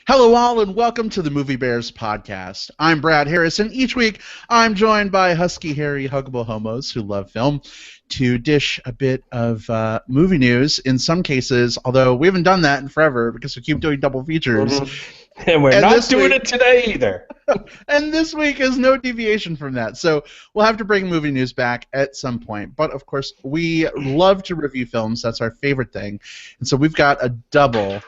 Hello all and welcome to the Movie Bears podcast. I'm Brad Harris and each week I'm joined by husky, hairy, huggable homos who love film to dish a bit of movie news in some cases, although we haven't done that in forever because we keep doing double features. And we're not doing it today either. And this week is no deviation from that. So we'll have to bring movie news back at some point. But, of course, we love to review films. That's our favorite thing. And so we've got a double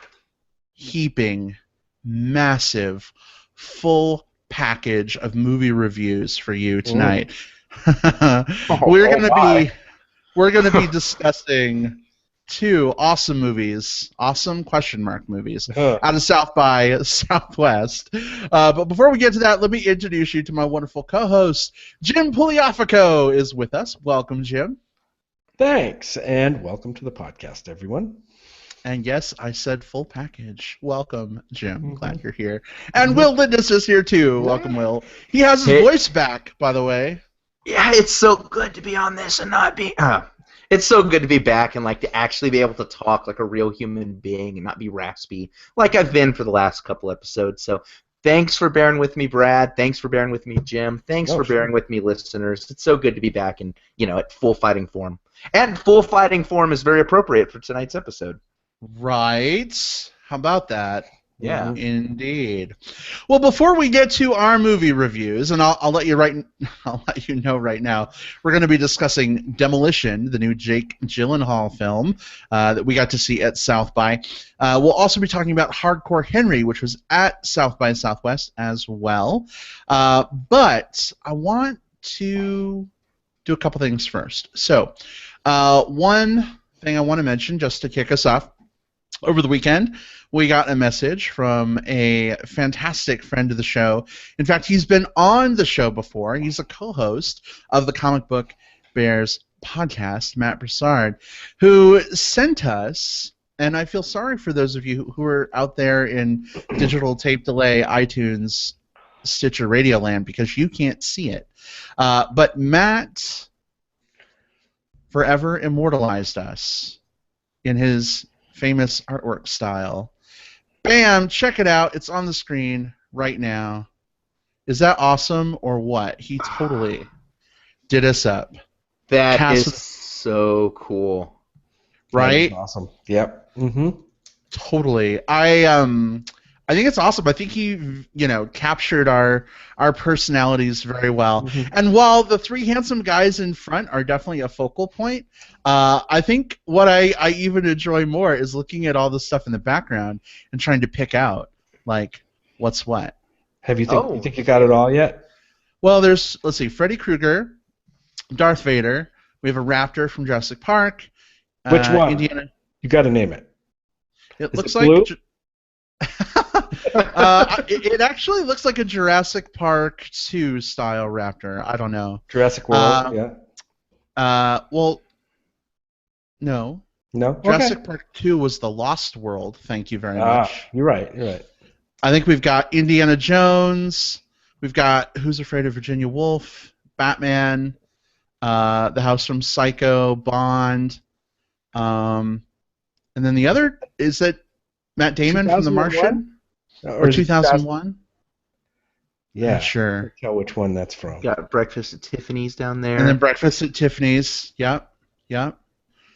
heaping massive full package of movie reviews for you tonight. We're going to be discussing two awesome movies, awesome question mark movies out of South by Southwest. But before we get to that, let me introduce you to my wonderful co-host, Jim Pugliafico is with us. Welcome, Jim. Thanks, and welcome to the podcast, everyone. And yes, I said full package. Welcome, Jim. Glad you're here. And Will Lindis is here too. Welcome, Will. He has his voice back, by the way. Yeah, it's so good to be on this and not be. It's so good to be back and to actually be able to talk like a real human being and not be raspy like I've been for the last couple episodes. So thanks for bearing with me, Brad. Thanks for bearing with me, Jim. Thanks for bearing with me, listeners. It's so good to be back and at full fighting form. And full fighting form is very appropriate for tonight's episode. Right. How about that? Yeah. Indeed. Well, before we get to our movie reviews, and I'll let you know right now, we're going to be discussing Demolition, the new Jake Gyllenhaal film that we got to see at South by. We'll also be talking about Hardcore Henry, which was at South by Southwest as well. But I want to do a couple things first. So, one thing I want to mention just to kick us off. Over the weekend, we got a message from a fantastic friend of the show. In fact, he's been on the show before. He's a co-host of the Comic Book Bears podcast, Matt Broussard, who sent us, and I feel sorry for those of you who are out there in digital tape delay, iTunes, Stitcher, Radio Land, because you can't see it. But Matt forever immortalized us in his famous artwork style. Bam! Check it out. It's on the screen right now. Is that awesome or what? He totally did us up. That is so cool. Right? That is awesome. Yep. Totally. I think it's awesome. I think he, captured our personalities very well. And while the three handsome guys in front are definitely a focal point, I think what I even enjoy more is looking at all the stuff in the background and trying to pick out, what's what. You think you got it all yet? Well, let's see, Freddy Krueger, Darth Vader, we have a raptor from Jurassic Park. Which one? Indiana. You got to name it. It looks like blue? It actually looks like a Jurassic Park 2 style raptor. I don't know. Jurassic World, yeah. Well, no. No? Jurassic Park 2 was the Lost World. Thank you very much. You're right. I think we've got Indiana Jones. We've got Who's Afraid of Virginia Woolf, Batman, The House from Psycho, Bond. And then the other, is that Matt Damon from The Martian? Or 2001? Yeah. Not sure. I can't tell which one that's from. Got Breakfast at Tiffany's down there. And then Breakfast at Tiffany's. Yep.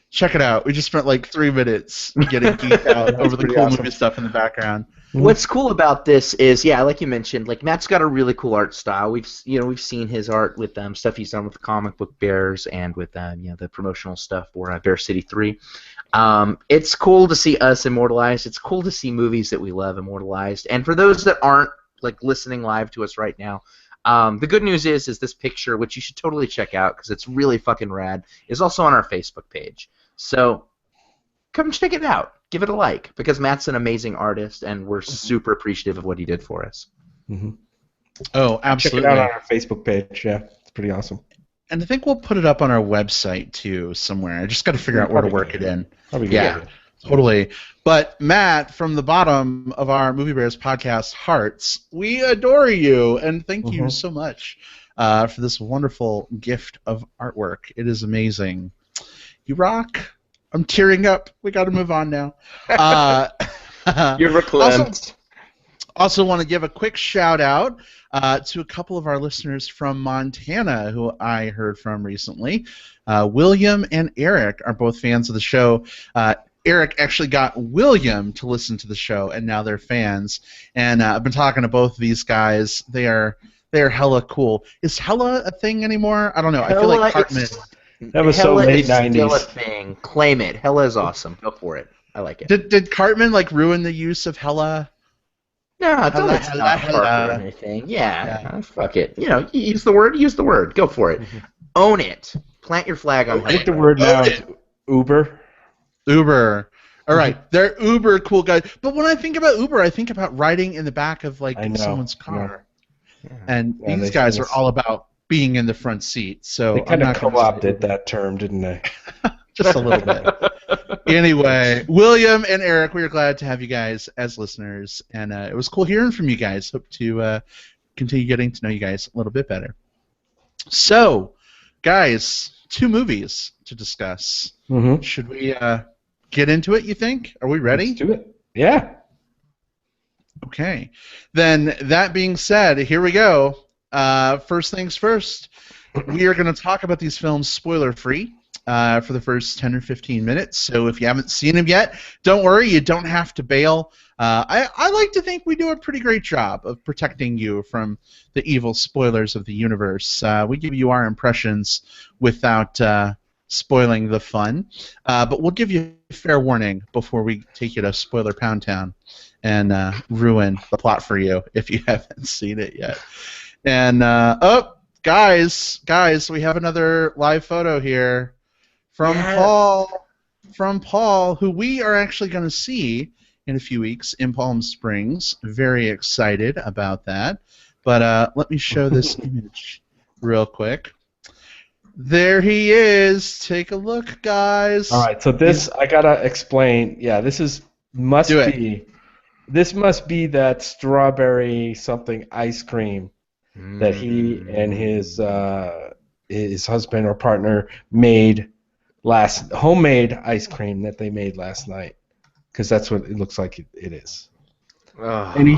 Check it out. We just spent 3 minutes getting geeked out over the cool movie stuff in the background. What's cool about this is, like you mentioned, Matt's got a really cool art style. We've seen his art with stuff he's done with the Comic Book Bears and with the promotional stuff for Bear City 3. It's cool to see us immortalized. It's cool to see movies that we love immortalized. And for those that aren't listening live to us right now, the good news is this picture, which you should totally check out because it's really fucking rad, is also on our Facebook page. So come check it out. Give it a like because Matt's an amazing artist and we're super appreciative of what he did for us. Oh, absolutely. Check it out on our Facebook page. Yeah, it's pretty awesome. And I think we'll put it up on our website too somewhere. I just got to figure out where to work it in. Yeah, totally. But Matt, from the bottom of our Movie Bears podcast hearts, we adore you and thank you so much for this wonderful gift of artwork. It is amazing. You rock. I'm tearing up. We got to move on now. You're reclaimed. Also want to give a quick shout out to a couple of our listeners from Montana who I heard from recently. William and Eric are both fans of the show. Eric actually got William to listen to the show, and now they're fans. And I've been talking to both of these guys. They are hella cool. Is hella a thing anymore? I don't know. I feel like Cartman. That was so Hella late is still a 90s. thing. Claim it. Hella is awesome. Go for it. I like it. Did Cartman like ruin the use of hella? No, don't Hella, it's not hella. hard or anything. Yeah, fuck it. You know, use the word. Use the word. Go for it. Own it. Plant your flag on I think the hella. word now is Uber. Uber. All right, they're uber cool guys. But when I think about Uber, I think about riding in the back of like I know, someone's I know. car. And Yeah, these guys are all about being in the front seat. So They I'm kind of not gonna co-opted say that term, didn't they? just a little bit. Anyway, William and Eric, we are glad to have you guys as listeners, and it was cool hearing from you guys. Hope to continue getting to know you guys a little bit better. So, guys, 2 movies to discuss. Mm-hmm. Should we get into it, you think? Are we ready? Let's do it. Yeah. Okay. Then, that being said, here we go. First things first, we are going to talk about these films spoiler-free for the first 10 or 15 minutes. So if you haven't seen them yet, don't worry, you don't have to bail. I like to think we do a pretty great job of protecting you from the evil spoilers of the universe. We give you our impressions without spoiling the fun. But we'll give you a fair warning before we take you to Spoiler Pound Town and ruin the plot for you if you haven't seen it yet. And, guys, we have another live photo here from Paul, who we are actually going to see in a few weeks in Palm Springs. Very excited about that. But let me show this image real quick. There he is. Take a look, guys. All right. So this, I gotta explain. Yeah, this must be that strawberry something ice cream that he and his husband or partner made homemade ice cream that they made last night, because that's what it looks like it is. And he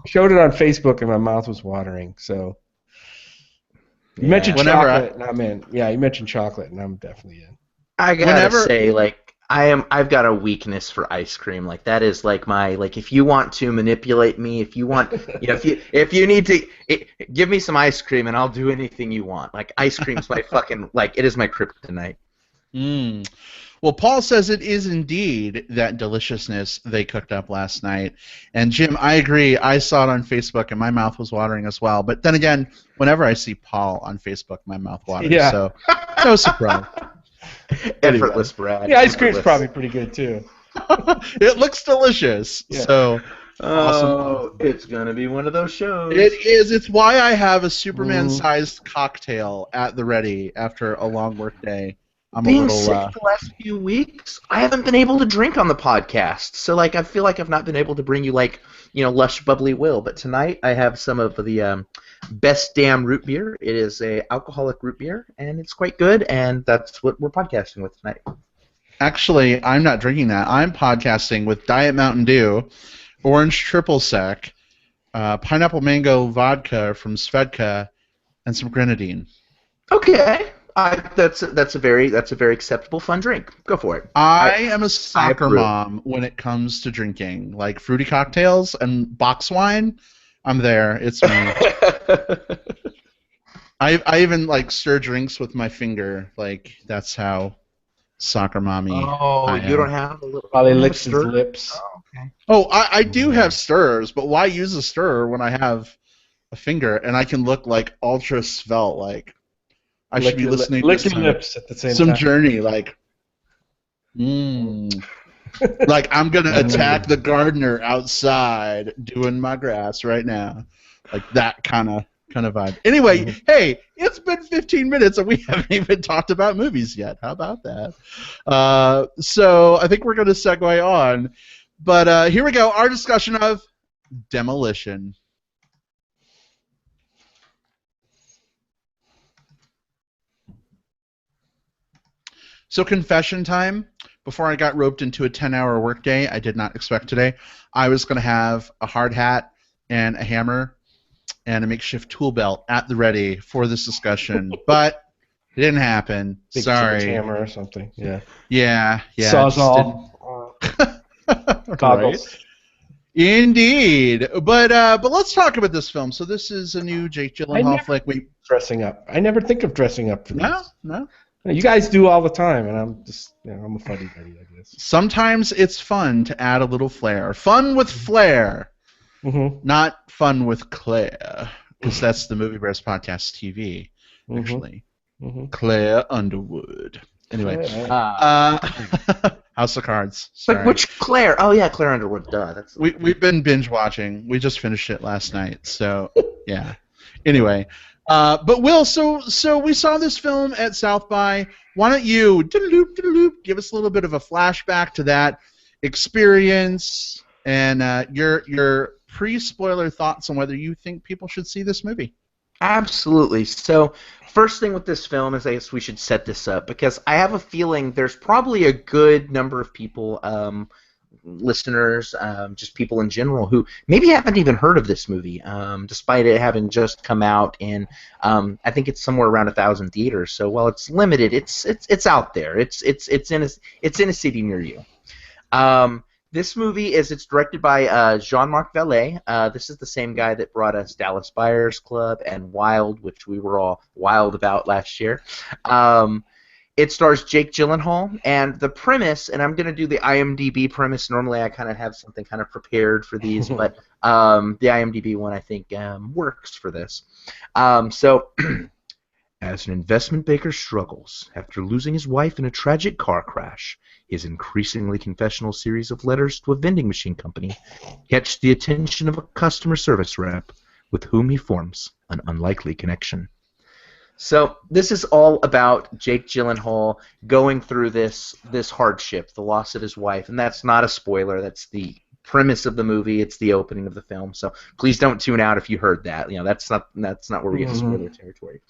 showed it on Facebook, and my mouth was watering. So you mentioned chocolate, and I'm in. Yeah, you mentioned chocolate, and I'm definitely in. I gotta say, like, I've got a weakness for ice cream. Like, that is like if you want to manipulate me, if you want, if you need to give me some ice cream, and I'll do anything you want. Like, ice cream's my fucking, like, it is my kryptonite. Well, Paul says it is indeed that deliciousness they cooked up last night. And Jim, I agree. I saw it on Facebook, and my mouth was watering as well. But then again, whenever I see Paul on Facebook, my mouth waters. Yeah. So no surprise. Effortless, Brad. The ice cream's probably pretty good too. It looks delicious. Yeah. So awesome. It's gonna be one of those shows. It is. It's why I have a Superman-sized cocktail at the ready after a long work day. I'm being sick the last few weeks, I haven't been able to drink on the podcast. So, like, I feel like I've not been able to bring you, like, lush, bubbly Will. But tonight I have some of the best damn root beer. It is a alcoholic root beer, and it's quite good. And that's what we're podcasting with tonight. Actually, I'm not drinking that. I'm podcasting with Diet Mountain Dew, Orange Triple Sec, Pineapple Mango Vodka from Svedka, and some grenadine. Okay. That's a very acceptable, fun drink. Go for it. I am a soccer mom when it comes to drinking, like fruity cocktails and box wine. I'm there. It's me. I even like stir drinks with my finger. Like, that's how soccer mommy. Oh, you don't have a little. While he licks his lips. Oh, okay. Oh, I do have stirrers, but why use a stirrer when I have a finger and I can look like ultra svelte, like. I should be listening to licking lips at the same some time. Journey, like, like I'm gonna attack the gardener outside doing my grass right now, like that kind of vibe. Anyway, hey, it's been 15 minutes and we haven't even talked about movies yet. How about that? So I think we're gonna segue on, but here we go. Our discussion of Demolition. So confession time. Before I got roped into a 10-hour workday, I did not expect today. I was going to have a hard hat, and a hammer and a makeshift tool belt at the ready for this discussion, but it didn't happen. Big Sorry. hammer or something. Yeah. Yeah. Sawzall. Goggles. Right. Indeed, but let's talk about this film. So this is a new Jake Gyllenhaal flick. Dressing up. I never think of dressing up for these. No. You guys do all the time, and I'm just, I'm a funny buddy, I guess. Sometimes it's fun to add a little flair. Fun with flair, not fun with Claire, because that's the Movie Bears Podcast TV, actually. Claire Underwood. Anyway, House of Cards. Sorry. Like which Claire? Oh yeah, Claire Underwood. Duh. We've been binge watching. We just finished it last night. So yeah. Anyway, but Will, so we saw this film at South by. Why don't you give us a little bit of a flashback to that experience and your pre-spoiler thoughts on whether you think people should see this movie? Absolutely. So, first thing with this film is I guess we should set this up because I have a feeling there's probably a good number of people, listeners, just people in general, who maybe haven't even heard of this movie, despite it having just come out in, I think it's somewhere around 1,000 theaters. So while it's limited, it's out there. It's in a city near you. This movie it's directed by Jean-Marc Vallée. This is the same guy that brought us Dallas Buyers Club and Wild, which we were all wild about last year. It stars Jake Gyllenhaal, and the premise, and I'm going to do the IMDb premise. Normally I kind of have something kind of prepared for these, but the IMDb one I think works for this. So, as an investment banker struggles after losing his wife in a tragic car crash, his increasingly confessional series of letters to a vending machine company catch the attention of a customer service rep with whom he forms an unlikely connection. So this is all about Jake Gyllenhaal going through this hardship, the loss of his wife, and that's not a spoiler. That's the premise of the movie. It's the opening of the film. So please don't tune out if you heard that. That's not where we get to spoiler territory.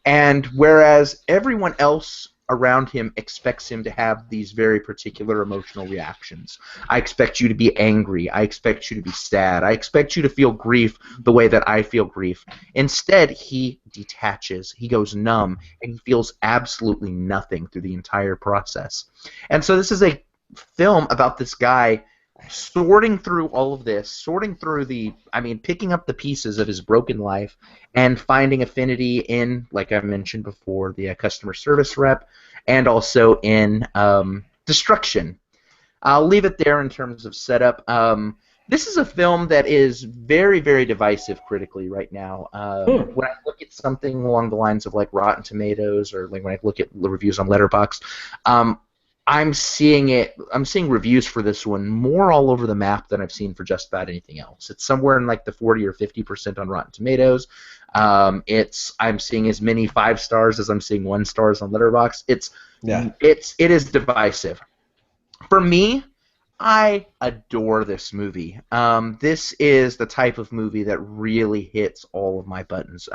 And whereas everyone else around him expects him to have these very particular emotional reactions. I expect you to be angry. I expect you to be sad. I expect you to feel grief the way that I feel grief. Instead, he detaches. He goes numb, and he feels absolutely nothing through the entire process. And so this is a film about this guy sorting through all of this, picking up the pieces of his broken life and finding affinity in, like I mentioned before, the customer service rep, and also in destruction. I'll leave it there in terms of setup. This is a film that is very, very divisive critically right now. When I look at something along the lines of like Rotten Tomatoes, or like when I look at the reviews on Letterboxd, I'm seeing reviews for this one more all over the map than I've seen for just about anything else. It's somewhere in like the 40 or 50% on Rotten Tomatoes. I'm seeing as many 5 stars as I'm seeing 1 stars on Letterboxd. It is divisive. For me, I adore this movie. This is the type of movie that really hits all of my buttons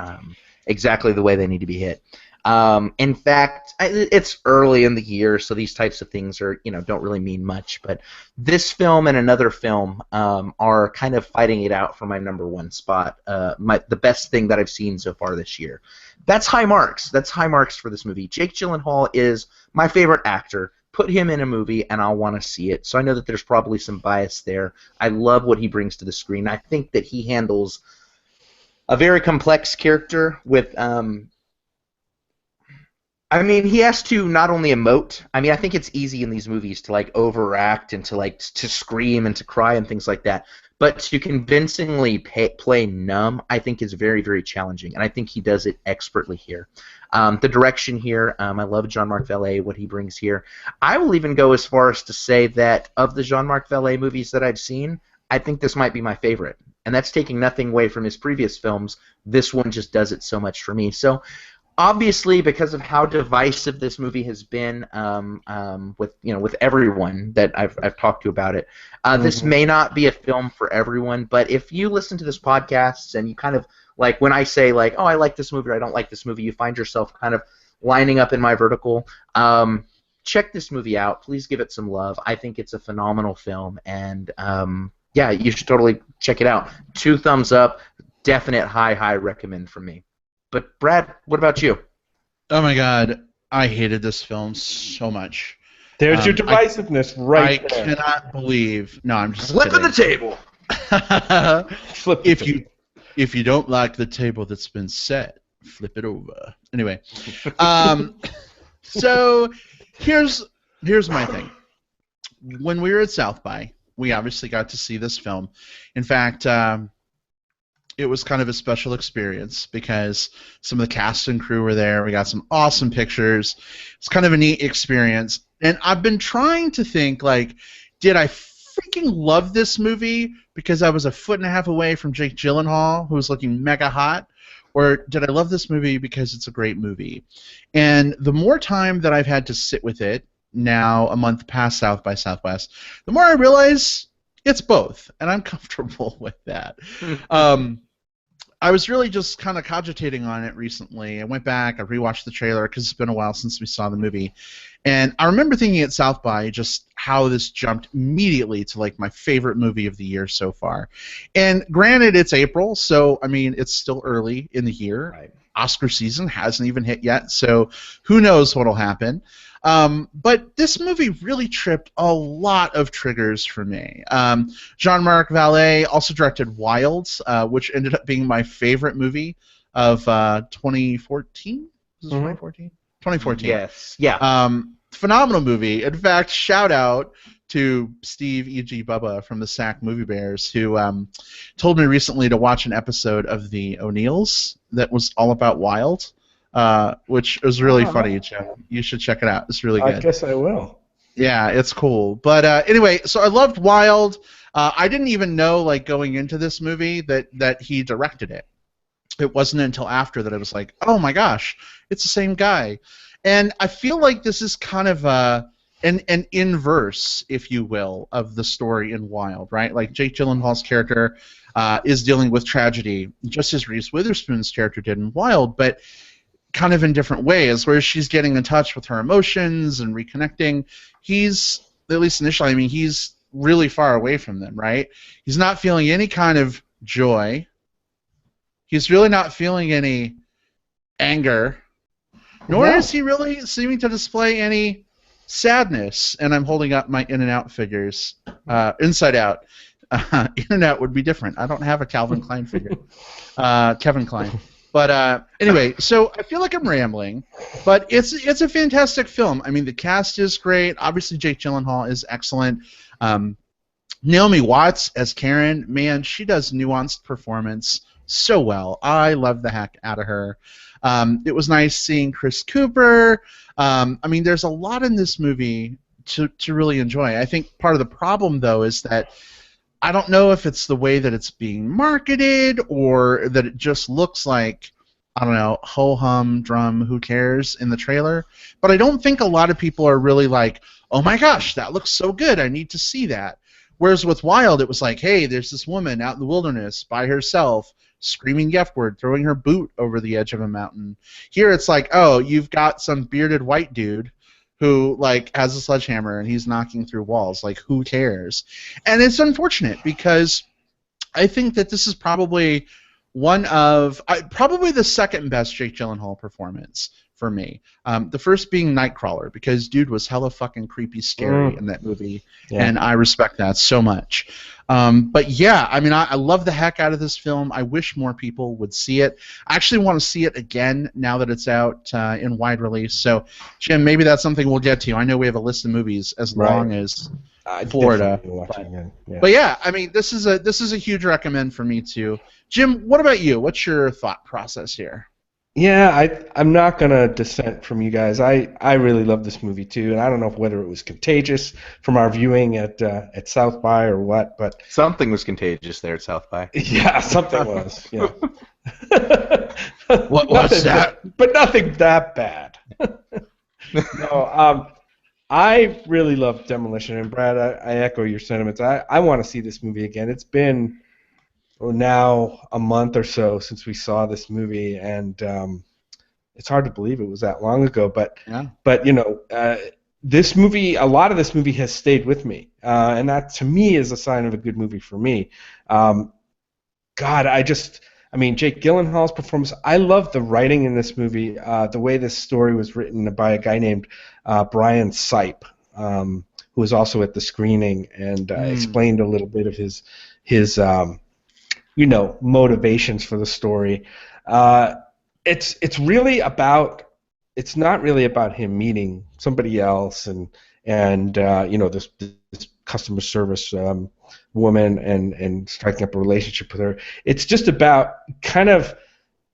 exactly the way they need to be hit. In fact, it's early in the year, so these types of things don't really mean much. But this film and another film are kind of fighting it out for my number 1 spot. The best thing that I've seen so far this year. That's high marks. That's high marks for this movie. Jake Gyllenhaal is my favorite actor. Put him in a movie, and I'll want to see it. So I know that there's probably some bias there. I love what he brings to the screen. I think that he handles a very complex character with. He has to not only emote. I think it's easy in these movies to like overact and to scream and to cry and things like that. But to convincingly play numb, I think is very, very challenging, and I think he does it expertly here. The direction here, I love Jean-Marc Vallée, what he brings here. I will even go as far as to say that of the Jean-Marc Vallée movies that I've seen, I think this might be my favorite, and that's taking nothing away from his previous films. This one just does it so much for me. So. Obviously, because of how divisive this movie has been with everyone that I've talked to about it, this may not be a film for everyone. But if you listen to this podcast and you kind of like when I say like, oh, I like this movie or I don't like this movie, you find yourself kind of lining up in my vertical. Check this movie out. Please give it some love. I think it's a phenomenal film, and you should totally check it out. 2 thumbs up, definite high recommend from me. But Brad, what about you? Oh my God, I hated this film so much. There's your divisiveness right I there. cannot believe. No, I'm just Flipping kidding. the table. Flip the table. If you don't like the table that's been set, flip it over. Anyway, so here's my thing. When we were at South by, we obviously got to see this film. In fact, it was kind of a special experience because some of the cast and crew were there. We got some awesome pictures. It's kind of a neat experience. And I've been trying to think, like, did I freaking love this movie because I was a foot and a half away from Jake Gyllenhaal, who was looking mega hot? Or did I love this movie because it's a great movie? And the more time that I've had to sit with it, now a month past South by Southwest, the more I realize it's both, and I'm comfortable with that. I was really just kind of cogitating on it recently. I went back, I rewatched the trailer because it's been a while since we saw the movie. And I remember thinking at South by just how this jumped immediately to like my favorite movie of the year so far. And granted, it's April, so I mean, it's still early in the year. Right. Oscar season hasn't even hit yet, so who knows what'll happen. But this movie really tripped a lot of triggers for me. Jean-Marc Vallée also directed Wild, which ended up being my favorite movie of 2014. Is this 2014? 2014. Yes. Yeah. Phenomenal movie. In fact, shout out to Steve E.G. Bubba from the SAC Movie Bears, who told me recently to watch an episode of The O'Neills that was all about Wild. Which was really funny, Jim. You should check it out. It's really good. I guess I will. Yeah, it's cool. But anyway, so I loved Wild. I didn't even know, like, going into this movie that he directed it. It wasn't until after that I was like, oh my gosh, it's the same guy. And I feel like this is kind of an inverse, if you will, of the story in Wild, right? Like Jake Gyllenhaal's character is dealing with tragedy, just as Reese Witherspoon's character did in Wild, but kind of in different ways, where she's getting in touch with her emotions and reconnecting. He's, at least initially, I mean, he's really far away from them, right? He's not feeling any kind of joy. He's really not feeling any anger, nor is he really seeming to display any sadness. And I'm holding up my In-N-Out figures. Inside Out. In-N-Out would be different. I don't have a Calvin Klein figure. Kevin Klein. But anyway, so I feel like I'm rambling, but it's a fantastic film. I mean, the cast is great. Obviously, Jake Gyllenhaal is excellent. Naomi Watts as Karen, man, she does nuanced performance so well. I love the heck out of her. It was nice seeing Chris Cooper. I mean, there's a lot in this movie to really enjoy. I think part of the problem, though, is that I don't know if it's the way that it's being marketed or that it just looks like, I don't know, ho-hum, drum, who cares in the trailer. But I don't think a lot of people are really like, oh my gosh, that looks so good, I need to see that. Whereas with Wild, it was like, hey, there's this woman out in the wilderness by herself, screaming the F word, throwing her boot over the edge of a mountain. Here it's like, oh, you've got some bearded white dude who, like, has a sledgehammer and he's knocking through walls. Like, who cares? And it's unfortunate because I think that this is probably one of probably the second best Jake Gyllenhaal performance for me. The first being Nightcrawler, because dude was hella fucking creepy scary in that movie, and I respect that so much. But yeah, I mean, I love the heck out of this film. I wish more people would see it. I actually want to see it again now that it's out in wide release. So, Jim, maybe that's something we'll get to. I know we have a list of movies as long as Florida. But yeah, I mean, this is a huge recommend for me too. Jim, what about you? What's your thought process here? Yeah, I'm not gonna dissent from you guys. I really love this movie too, and I don't know whether it was contagious from our viewing at South by or what, but something was contagious there at South by. Yeah, something was. Yeah. What was that? But nothing that bad. No, I really love Demolition, and Brad, I echo your sentiments. I want to see this movie again. It's been now a month or so since we saw this movie, and it's hard to believe it was that long ago. But you know, this movie, a lot of this movie has stayed with me, and that to me is a sign of a good movie for me. God, I mean, Jake Gyllenhaal's performance. I love the writing in this movie. The way this story was written by a guy named Brian Sipe, who was also at the screening and explained a little bit of his motivations for the story. It's really about. It's not really about him meeting somebody else and this customer service woman and striking up a relationship with her. It's just about kind of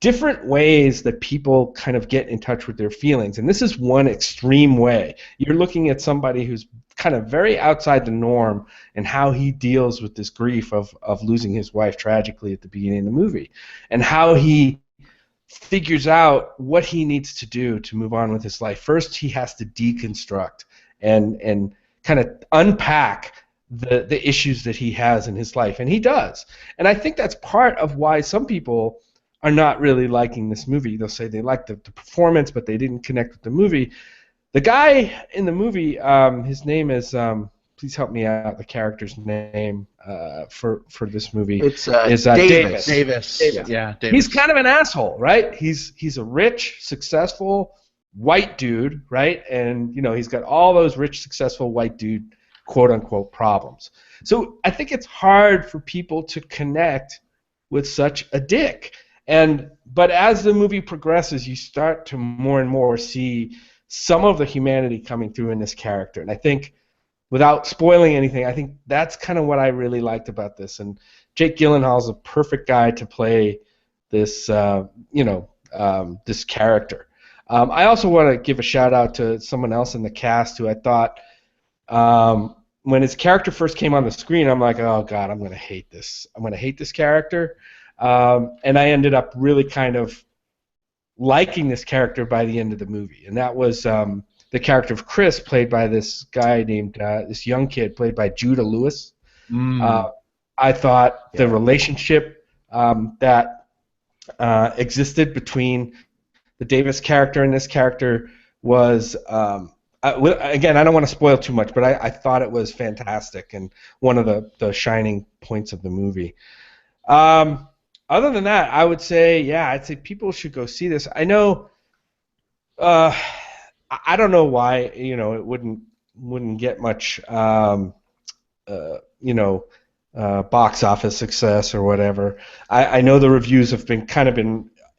different ways that people kind of get in touch with their feelings. And this is one extreme way. You're looking at somebody who's kind of very outside the norm and how he deals with this grief of losing his wife tragically at the beginning of the movie, and how he figures out what he needs to do to move on with his life. First, he has to deconstruct and kind of unpack the issues that he has in his life, and he does. And I think that's part of why some people are not really liking this movie. They'll say they like the performance, but they didn't connect with the movie. The guy in the movie, his name is, please help me out, the character's name for this movie is Davis. Davis. Yeah, Davis. He's kind of an asshole, right? He's a rich, successful white dude, right? And he's got all those rich, successful white dude quote unquote problems. So I think it's hard for people to connect with such a dick. But as the movie progresses, you start to more and more see some of the humanity coming through in this character. And I think, without spoiling anything, I think that's kind of what I really liked about this. And Jake Gyllenhaal is a perfect guy to play this, this character. I also want to give a shout out to someone else in the cast who I thought, when his character first came on the screen, I'm like, oh God, I'm going to hate this. I'm going to hate this character. And I ended up really kind of liking this character by the end of the movie. And that was the character of Chris, played by this guy named, this young kid, played by Judah Lewis. I thought the relationship that existed between the Davis character and this character was, again, I don't want to spoil too much, but I thought it was fantastic and one of the shining points of the movie. Other than that, I would say, I'd say people should go see this. I know, I don't know why, it wouldn't get much, box office success or whatever. I know the reviews have been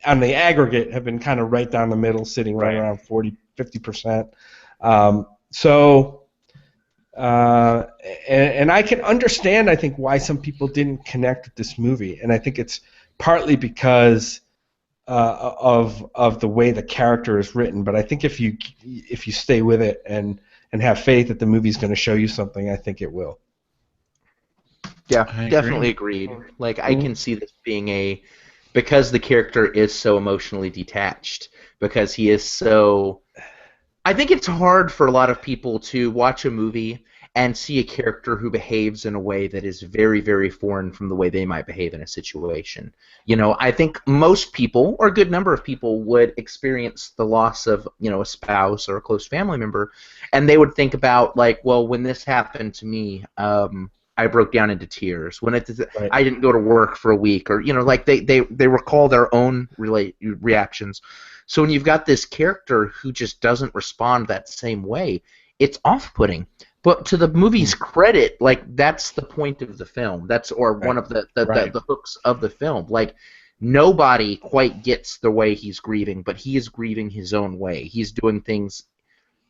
on the aggregate, have been kind of right down the middle, sitting right around 40-50%. And I can understand, I think, why some people didn't connect with this movie, and I think it's partly because of the way the character is written. But I think if you stay with it and have faith that the movie's going to show you something, I think it will. Yeah, definitely agreed. Like, I can see this being because the character is so emotionally detached, because he is so... I think it's hard for a lot of people to watch a movie and see a character who behaves in a way that is very, very foreign from the way they might behave in a situation. I think most people, or a good number of people, would experience the loss of, a spouse or a close family member, and they would think about, like, well, when this happened to me, I broke down into tears. When I didn't go to work for a week, or like they recall their own reactions. So when you've got this character who just doesn't respond that same way, it's off-putting. But to the movie's credit, like, that's the point of the film. One of the hooks of the film. Like, nobody quite gets the way he's grieving, but he is grieving his own way. He's doing things.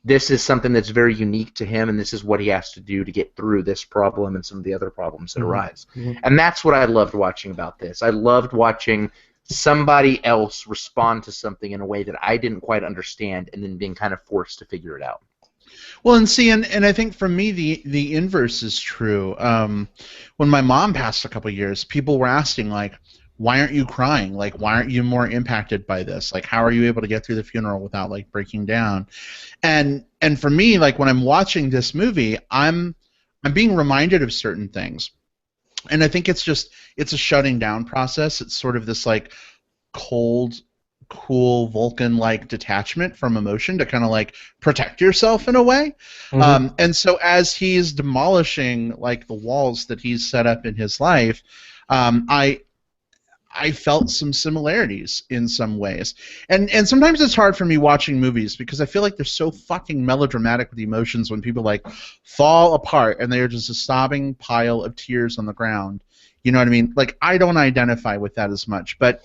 This is something that's very unique to him, and this is what he has to do to get through this problem and some of the other problems that arise. And that's what I loved watching about this. I loved watching somebody else respond to something in a way that I didn't quite understand, and then being kind of forced to figure it out. Well, and I think for me the inverse is true. When my mom passed a couple years, people were asking, like, why aren't you crying? Like, why aren't you more impacted by this? Like, how are you able to get through the funeral without, like, breaking down? And for me, like, when I'm watching this movie, I'm being reminded of certain things. And I think it's a shutting down process. It's sort of this, like, cold cool Vulcan-like detachment from emotion to kind of like protect yourself in a way. And so as he's demolishing like the walls that he's set up in his life, I felt some similarities in some ways. And sometimes it's hard for me watching movies because I feel like they're so fucking melodramatic with the emotions when people like fall apart and they're just a sobbing pile of tears on the ground. You know what I mean? Like, I don't identify with that as much, but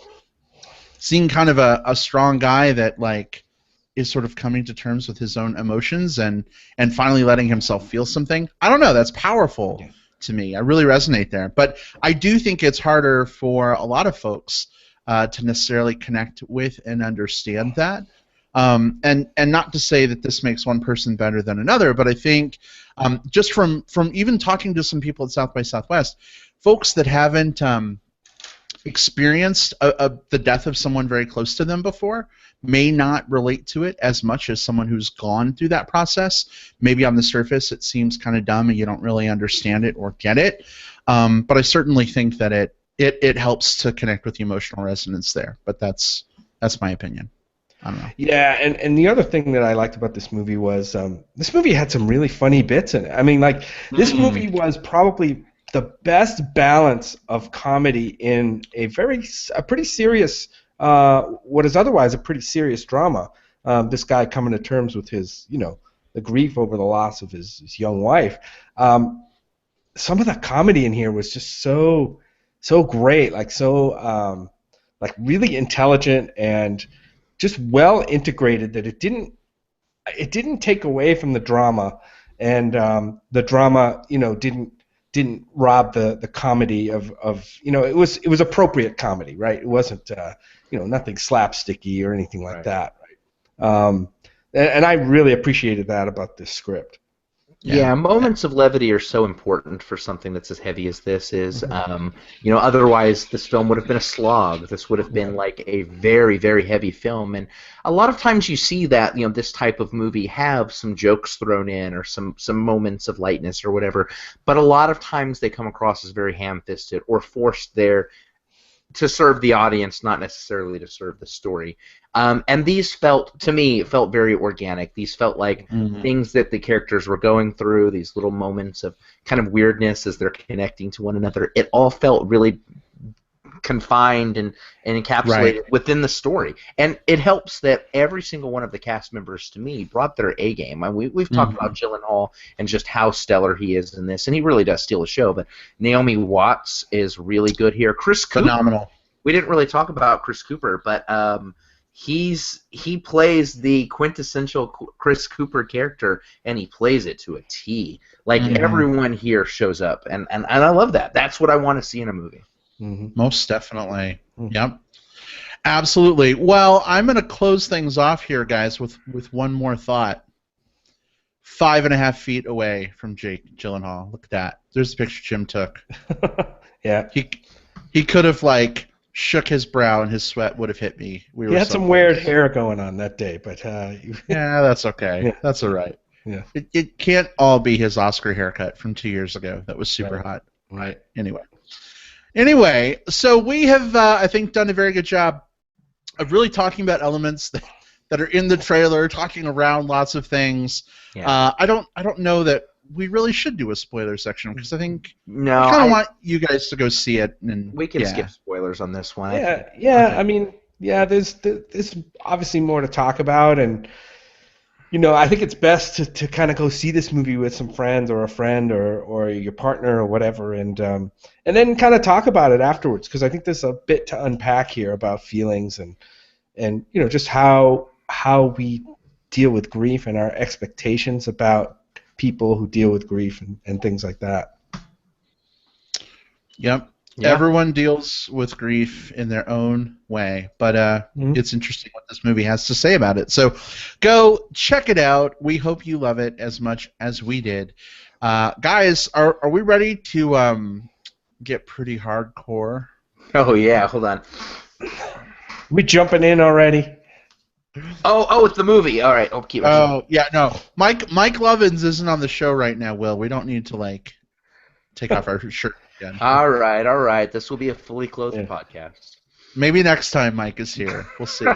seeing kind of a strong guy that like is sort of coming to terms with his own emotions and finally letting himself feel something, I don't know, that's powerful. Yeah. To me, I really resonate there, but I do think it's harder for a lot of folks to necessarily connect with and understand that. And not to say that this makes one person better than another, but I think just from even talking to some people at South by Southwest, folks that haven't experienced the death of someone very close to them before may not relate to it as much as someone who's gone through that process. Maybe on the surface it seems kind of dumb and you don't really understand it or get it, but I certainly think that it helps to connect with the emotional resonance there. But that's my opinion. I don't know. Yeah, and the other thing that I liked about this movie was this movie had some really funny bits in it. I mean, like, this movie was probably the best balance of comedy in a pretty serious, what is otherwise a pretty serious drama. This guy coming to terms with his, the grief over the loss of his young wife. Some of the comedy in here was just so great, like like really intelligent and just well integrated that it didn't take away from the drama, and the drama, didn't rob the comedy of it was appropriate comedy, right? It wasn't nothing slapsticky or anything like that, right? And I really appreciated that about this script. Yeah, moments of levity are so important for something that's as heavy as this is. Otherwise this film would have been a slog. This would have been like a very, very heavy film. And a lot of times you see that, this type of movie have some jokes thrown in or some moments of lightness or whatever. But a lot of times they come across as very ham-fisted or forced there to serve the audience, not necessarily to serve the story. And these felt very organic. These felt like things that the characters were going through, these little moments of kind of weirdness as they're connecting to one another. It all felt really confined and encapsulated within the story. And it helps that every single one of the cast members, to me, brought their A game. I mean, we've talked about Gyllenhaal and just how stellar he is in this, and he really does steal the show. But Naomi Watts is really good here. Chris Cooper, phenomenal. We didn't really talk about Chris Cooper, but he plays the quintessential Chris Cooper character, and he plays it to a T. Like, everyone here shows up, and I love that. That's what I want to see in a movie. Most definitely. Yep. Absolutely. Well, I'm going to close things off here, guys, with one more thought. 5.5 feet away from Jake Gyllenhaal. Look at that. There's the picture Jim took. Yeah. He could have, like, shook his brow and his sweat would have hit me. He had some weird hair going on that day, but yeah, that's okay. Yeah. That's all right. Yeah. It can't all be his Oscar haircut from 2 years ago. That was super hot. Right. Anyway, so we have, I think, done a very good job of really talking about elements that are in the trailer, talking around lots of things. Yeah. I don't know that we really should do a spoiler section because I think I kind of want you guys to go see it. And we can skip spoilers on this one. Yeah, yeah. Okay. I mean, there's obviously more to talk about, and I think it's best to kind of go see this movie with some friends or a friend or your partner or whatever, and then kind of talk about it afterwards, because I think there's a bit to unpack here about feelings and just how we deal with grief and our expectations about people who deal with grief and things like that. Yep. Yeah. Everyone deals with grief in their own way, but it's interesting what this movie has to say about it. So go check it out. We hope you love it as much as we did. Guys, are we ready to get pretty hardcore? Oh, yeah. Hold on. We jumping in already? Oh, it's the movie. All right. Oh, yeah, no. Mike Lovins isn't on the show right now, Will. We don't need to, take off our shirt again. All right. This will be a fully clothed podcast. Maybe next time Mike is here. We'll see.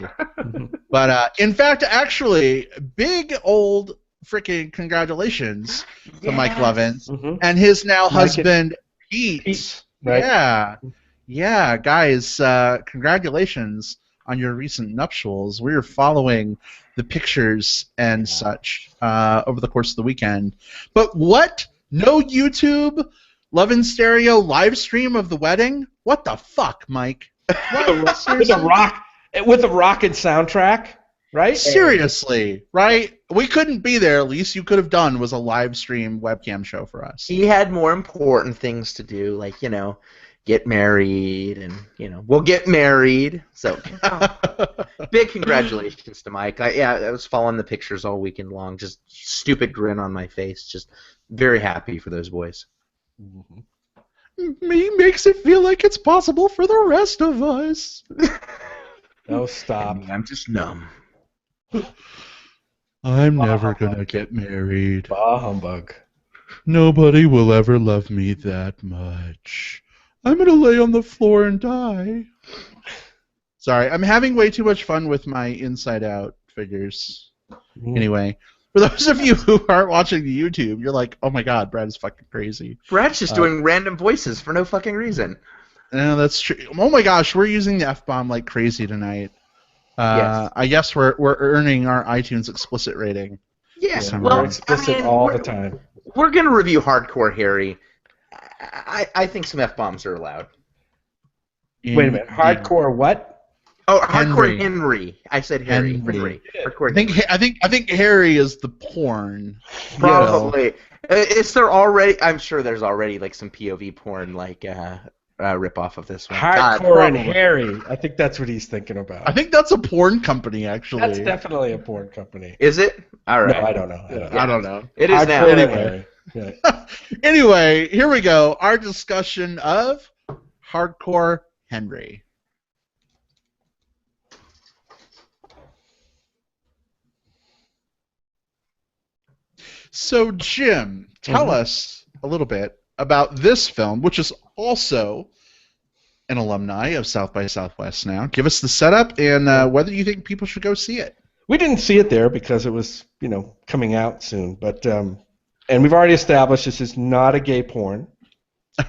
But in fact, actually, big old freaking congratulations to Mike Lovins and his now husband Pete. Right. Yeah, guys, congratulations on your recent nuptials. We were following the pictures and such over the course of the weekend. But what? No YouTube Love in Stereo live stream of the wedding? What the fuck, Mike? With a rockin' soundtrack, right? Seriously, right? We couldn't be there. At least you could have done was a live stream webcam show for us. He had more important things to do, like, get married, and, we'll get married. So, big congratulations to Mike. I was following the pictures all weekend long, just stupid grin on my face, just very happy for those boys. Me makes it feel like it's possible for the rest of us. No, stop. I'm just numb. I'm never gonna get married. Bah humbug. Nobody will ever love me that much. I'm gonna lay on the floor and die. Sorry, I'm having way too much fun with my Inside Out figures. Anyway, for those of you who aren't watching the YouTube, you're like, oh my god, Brad is fucking crazy. Brad's just doing random voices for no fucking reason. No, that's true. Oh my gosh, we're using the F-bomb like crazy tonight. Yes. I guess we're earning our iTunes explicit rating. Yes, we're explicit all the time. We're going to review Hardcore Harry. I think some F-bombs are allowed. Wait a minute, Hardcore what? Oh, Hardcore Henry. I said Harry. Henry. Hardcore I think Harry is the porn. Probably. Is there already? I'm sure there's already like some POV porn like rip off of this one. Hardcore and Harry. I think that's what he's thinking about. I think that's a porn company, actually. That's definitely a porn company. Is it? All right. No, I don't know. I don't know. It is now. Anyway. Anyway, here we go. Our discussion of Hardcore Henry. So, Jim, tell us a little bit about this film, which is also an alumni of South by Southwest now. Give us the setup and whether you think people should go see it. We didn't see it there because it was, coming out soon. But and we've already established this is not a gay porn,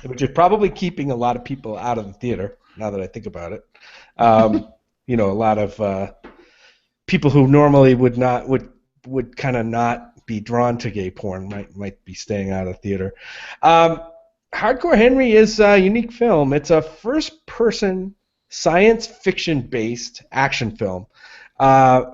which is probably keeping a lot of people out of the theater, now that I think about it. A lot of people who normally would kind of not be drawn to gay porn might be staying out of theater. Hardcore Henry is a unique film. It's a first-person science fiction-based action film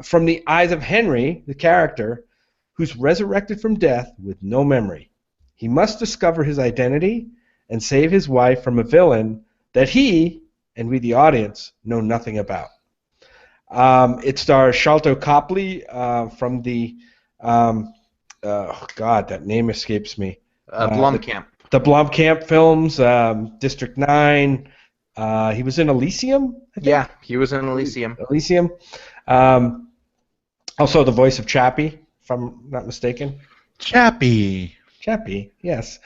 from the eyes of Henry, the character, who's resurrected from death with no memory. He must discover his identity and save his wife from a villain that he, and we the audience, know nothing about. It stars Sharlto Copley from the that name escapes me. Blomkamp. The Blomkamp films, District 9. He was in Elysium, I think? Yeah, he was in Elysium. Also the voice of Chappie, if I'm not mistaken. Chappie, yes.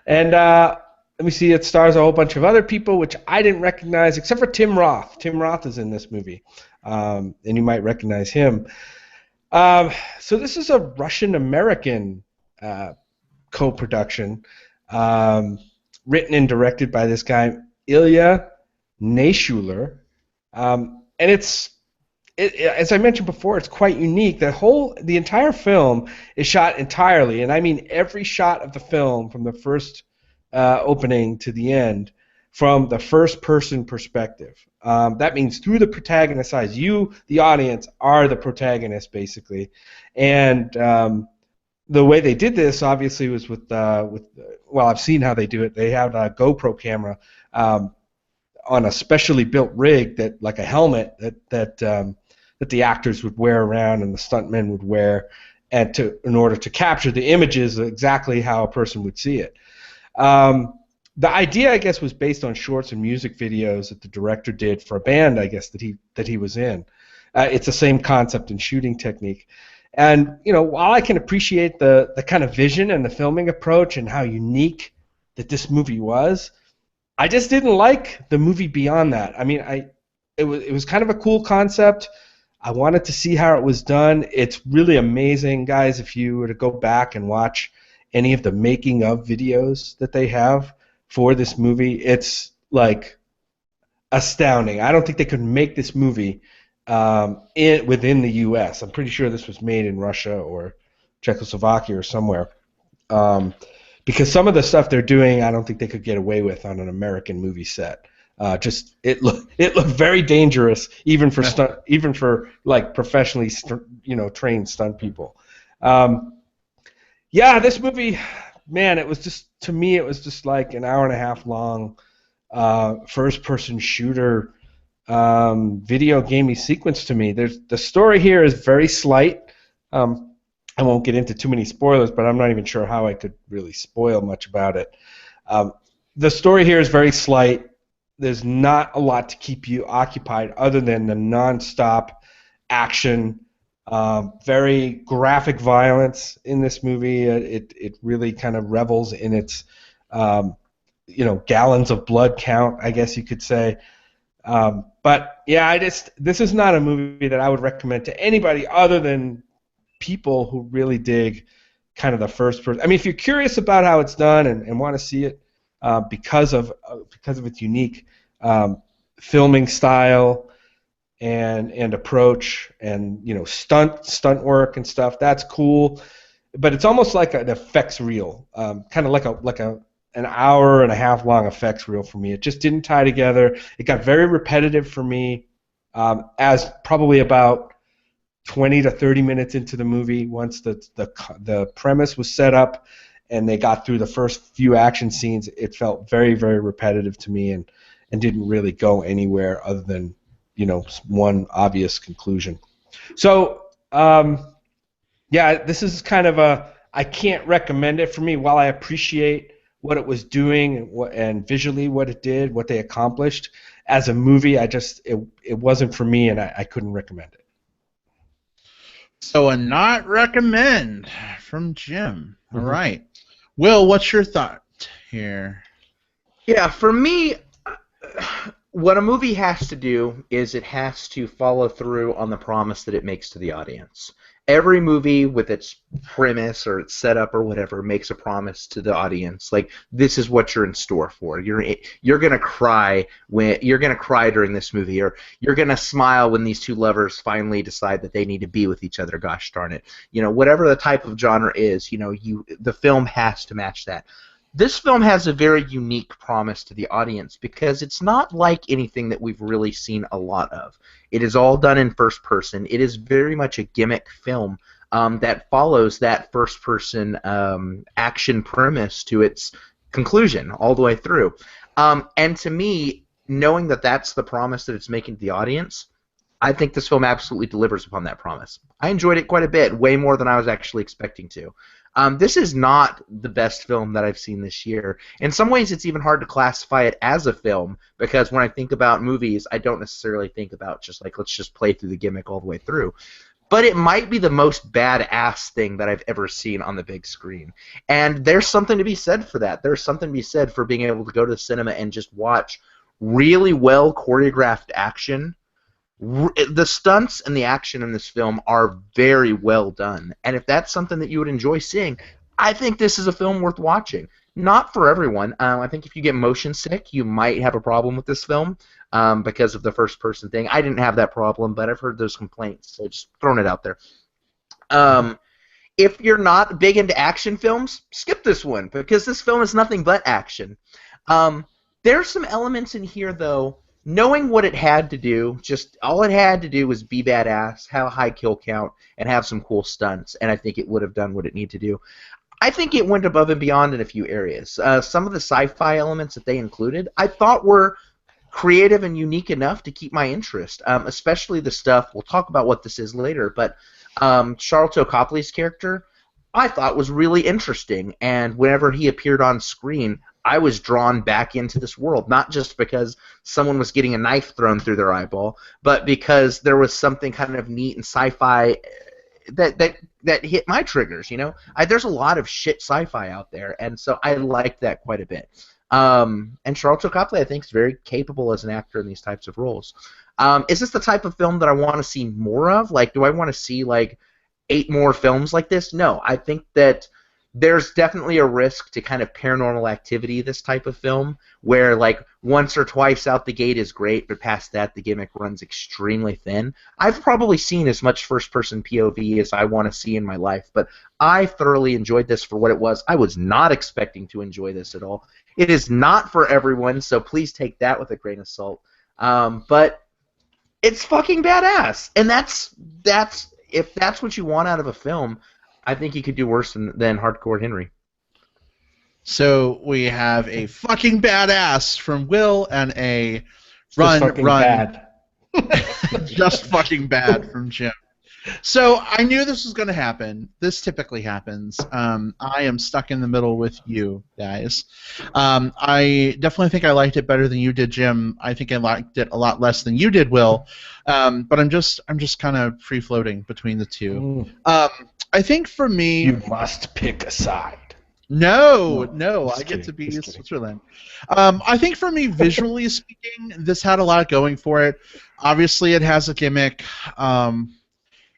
And let me see, it stars a whole bunch of other people, which I didn't recognize, except for Tim Roth. Tim Roth is in this movie, and you might recognize him. So this is a Russian-American co-production, written and directed by this guy, Ilya Naishuller. And it's as I mentioned before, it's quite unique. The entire film is shot entirely, and I mean every shot of the film, from the first opening to the end, from the first-person perspective. That means through the protagonist's eyes. You, the audience, are the protagonist, basically. And the way they did this, obviously, was with I've seen how they do it. They have a GoPro camera on a specially built rig, that like a helmet that the actors would wear around and the stuntmen would wear, and in order to capture the images exactly how a person would see it. The idea, I guess, was based on shorts and music videos that the director did for a band, I guess, that he was in. It's the same concept and shooting technique. And, while I can appreciate the kind of vision and the filming approach and how unique that this movie was, I just didn't like the movie beyond that. I mean, it was kind of a cool concept. I wanted to see how it was done. It's really amazing, guys, if you were to go back and watch any of the making of videos that they have for this movie. It's like astounding. I don't think they could make this movie within the U.S. I'm pretty sure this was made in Russia or Czechoslovakia or somewhere. Because some of the stuff they're doing, I don't think they could get away with on an American movie set. It looked very dangerous, even for like professionally trained stunt people. Yeah, this movie, man, it was just like an hour and a half long first-person shooter video gamey sequence to me. The story here is very slight. I won't get into too many spoilers, but I'm not even sure how I could really spoil much about it. The story here is very slight. There's not a lot to keep you occupied other than the non-stop action, very graphic violence in this movie. It really kind of revels in its gallons of blood count, I guess you could say. But yeah, this is not a movie that I would recommend to anybody other than people who really dig kind of the first person. I mean, if you're curious about how it's done and want to see it because of its unique filming style and approach and stunt work and stuff, that's cool. But it's almost like an effects reel, kind of like an hour and a half long effects reel for me. It just didn't tie together. It got very repetitive for me as probably about 20 to 30 minutes into the movie, once the premise was set up and they got through the first few action scenes, it felt very, very repetitive to me and didn't really go anywhere other than one obvious conclusion. So yeah, this is kind of I can't recommend it for me. While I appreciate what it was doing and visually what it did, what they accomplished, as a movie, it wasn't for me, and I couldn't recommend it. So a not recommend from Jim. All right. Will, what's your thought here? Yeah, for me, what a movie has to do is it has to follow through on the promise that it makes to the audience. Every movie with its premise or its setup or whatever makes a promise to the audience, like this is what you're in store for. You're gonna cry during this movie, or you're gonna smile when these two lovers finally decide that they need to be with each other. Gosh darn it! Whatever the type of genre is, the film has to match that. This film has a very unique promise to the audience because it's not like anything that we've really seen a lot of. It is all done in first person. It is very much a gimmick film that follows that first person action premise to its conclusion all the way through. And to me, knowing that that's the promise that it's making to the audience, I think this film absolutely delivers upon that promise. I enjoyed it quite a bit, way more than I was actually expecting to. This is not the best film that I've seen this year. In some ways, it's even hard to classify it as a film because when I think about movies, I don't necessarily think about just like, let's just play through the gimmick all the way through. But it might be the most badass thing that I've ever seen on the big screen. And there's something to be said for that. There's something to be said for being able to go to the cinema and just watch really well choreographed action. The stunts and the action in this film are very well done, and if that's something that you would enjoy seeing, I think this is a film worth watching. Not for everyone. I think if you get motion sick, you might have a problem with this film because of the first-person thing. I didn't have that problem, but I've heard those complaints, so just throwing it out there. If you're not big into action films, skip this one because this film is nothing but action. There's some elements in here, though. Knowing what it had to do, just all it had to do was be badass, have a high kill count, and have some cool stunts, and I think it would have done what it needed to do. I think it went above and beyond in a few areas. Some of the sci-fi elements that they included, I thought were creative and unique enough to keep my interest, especially the stuff, we'll talk about what this is later, but Charlton Copley's character, I thought was really interesting, and whenever he appeared on screen, I was drawn back into this world, not just because someone was getting a knife thrown through their eyeball, but because there was something kind of neat and sci-fi that hit my triggers. There's a lot of shit sci-fi out there, and so I liked that quite a bit. And Charlton Copley, I think, is very capable as an actor in these types of roles. Is this the type of film that I want to see more of? Like, do I want to see, like, 8 more films like this? No, I think that there's definitely a risk to kind of Paranormal Activity, this type of film, where, like, once or twice out the gate is great, but past that the gimmick runs extremely thin. I've probably seen as much first-person POV as I want to see in my life, but I thoroughly enjoyed this for what it was. I was not expecting to enjoy this at all. It is not for everyone, so please take that with a grain of salt. But it's fucking badass, and that's if that's what you want out of a film, I think you could do worse than Hardcore Henry. So we have a fucking badass from Will and a run, bad. just fucking bad from Jim. So I knew this was going to happen. This typically happens. I am stuck in the middle with you guys. I definitely think I liked it better than you did, Jim. I think I liked it a lot less than you did, Will. But I'm just kind of free floating between the two. I think for me, you must pick a side. No, I get to be Switzerland. I think for me, visually speaking, this had a lot going for it. Obviously, it has a gimmick.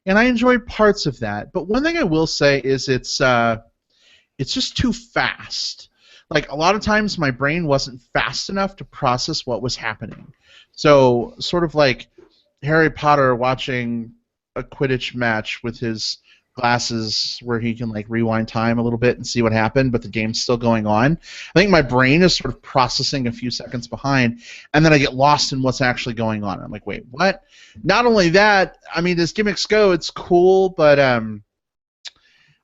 And I enjoyed parts of that. But one thing I will say is it's just too fast. Like, a lot of times my brain wasn't fast enough to process what was happening. So, sort of like Harry Potter watching a Quidditch match with his glasses where he can, like, rewind time a little bit and see what happened, but the game's still going on. I think my brain is sort of processing a few seconds behind, and then I get lost in what's actually going on. I'm like, wait, what? Not only that, I mean, as gimmicks go, it's cool, but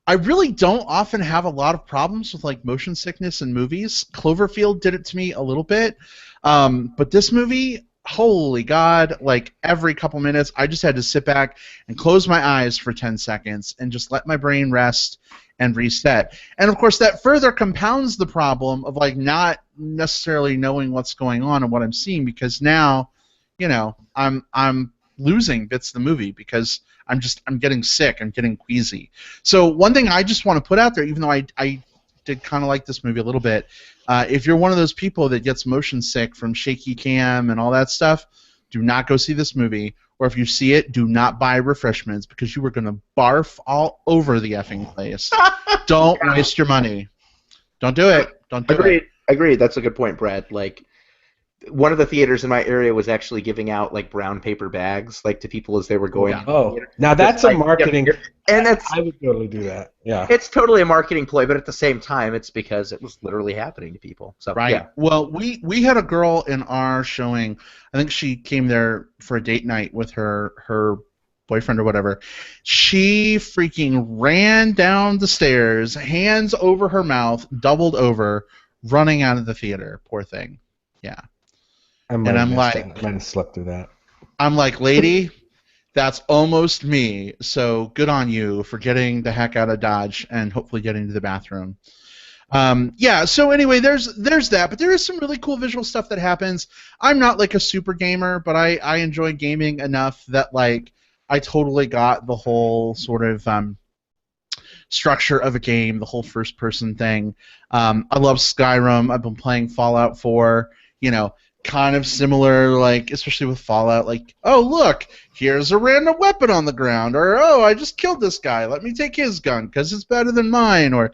I really don't often have a lot of problems with, like, motion sickness in movies. Cloverfield did it to me a little bit, but this movie, holy God, like, every couple minutes I just had to sit back and close my eyes for 10 seconds and just let my brain rest and reset. And of course that further compounds the problem of, like, not necessarily knowing what's going on and what I'm seeing, because now, you know, I'm losing bits of the movie because I'm getting sick, I'm getting queasy. So one thing I just want to put out there, even though I did kind of like this movie a little bit, if you're one of those people that gets motion sick from shaky cam and all that stuff, do not go see this movie. Or if you see it, do not buy refreshments, because you are going to barf all over the effing place. Don't waste your money. Don't do it. Don't do it. Agreed. That's a good point, Brad. Like, one of the theaters in my area was actually giving out, like, brown paper bags, like, to people as they were going. Yeah. Oh, now that's a marketing. And I would totally do that. Yeah. It's totally a marketing ploy, but at the same time, it's because it was literally happening to people. So, right. Yeah. Well, we had a girl in our showing. I think she came there for a date night with her boyfriend or whatever. She freaking ran down the stairs, hands over her mouth, doubled over, running out of the theater. Poor thing. Yeah. I'm like, I slept through that. I'm like, lady, that's almost me. So good on you for getting the heck out of Dodge and hopefully getting to the bathroom. Yeah. So anyway, there's that, but there is some really cool visual stuff that happens. I'm not like a super gamer, but I enjoy gaming enough that, like, I totally got the whole sort of structure of a game, the whole first-person thing. I love Skyrim. I've been playing Fallout 4. You know, kind of similar, like, especially with Fallout, like, oh, look, here's a random weapon on the ground, or, oh, I just killed this guy, let me take his gun because it's better than mine, or,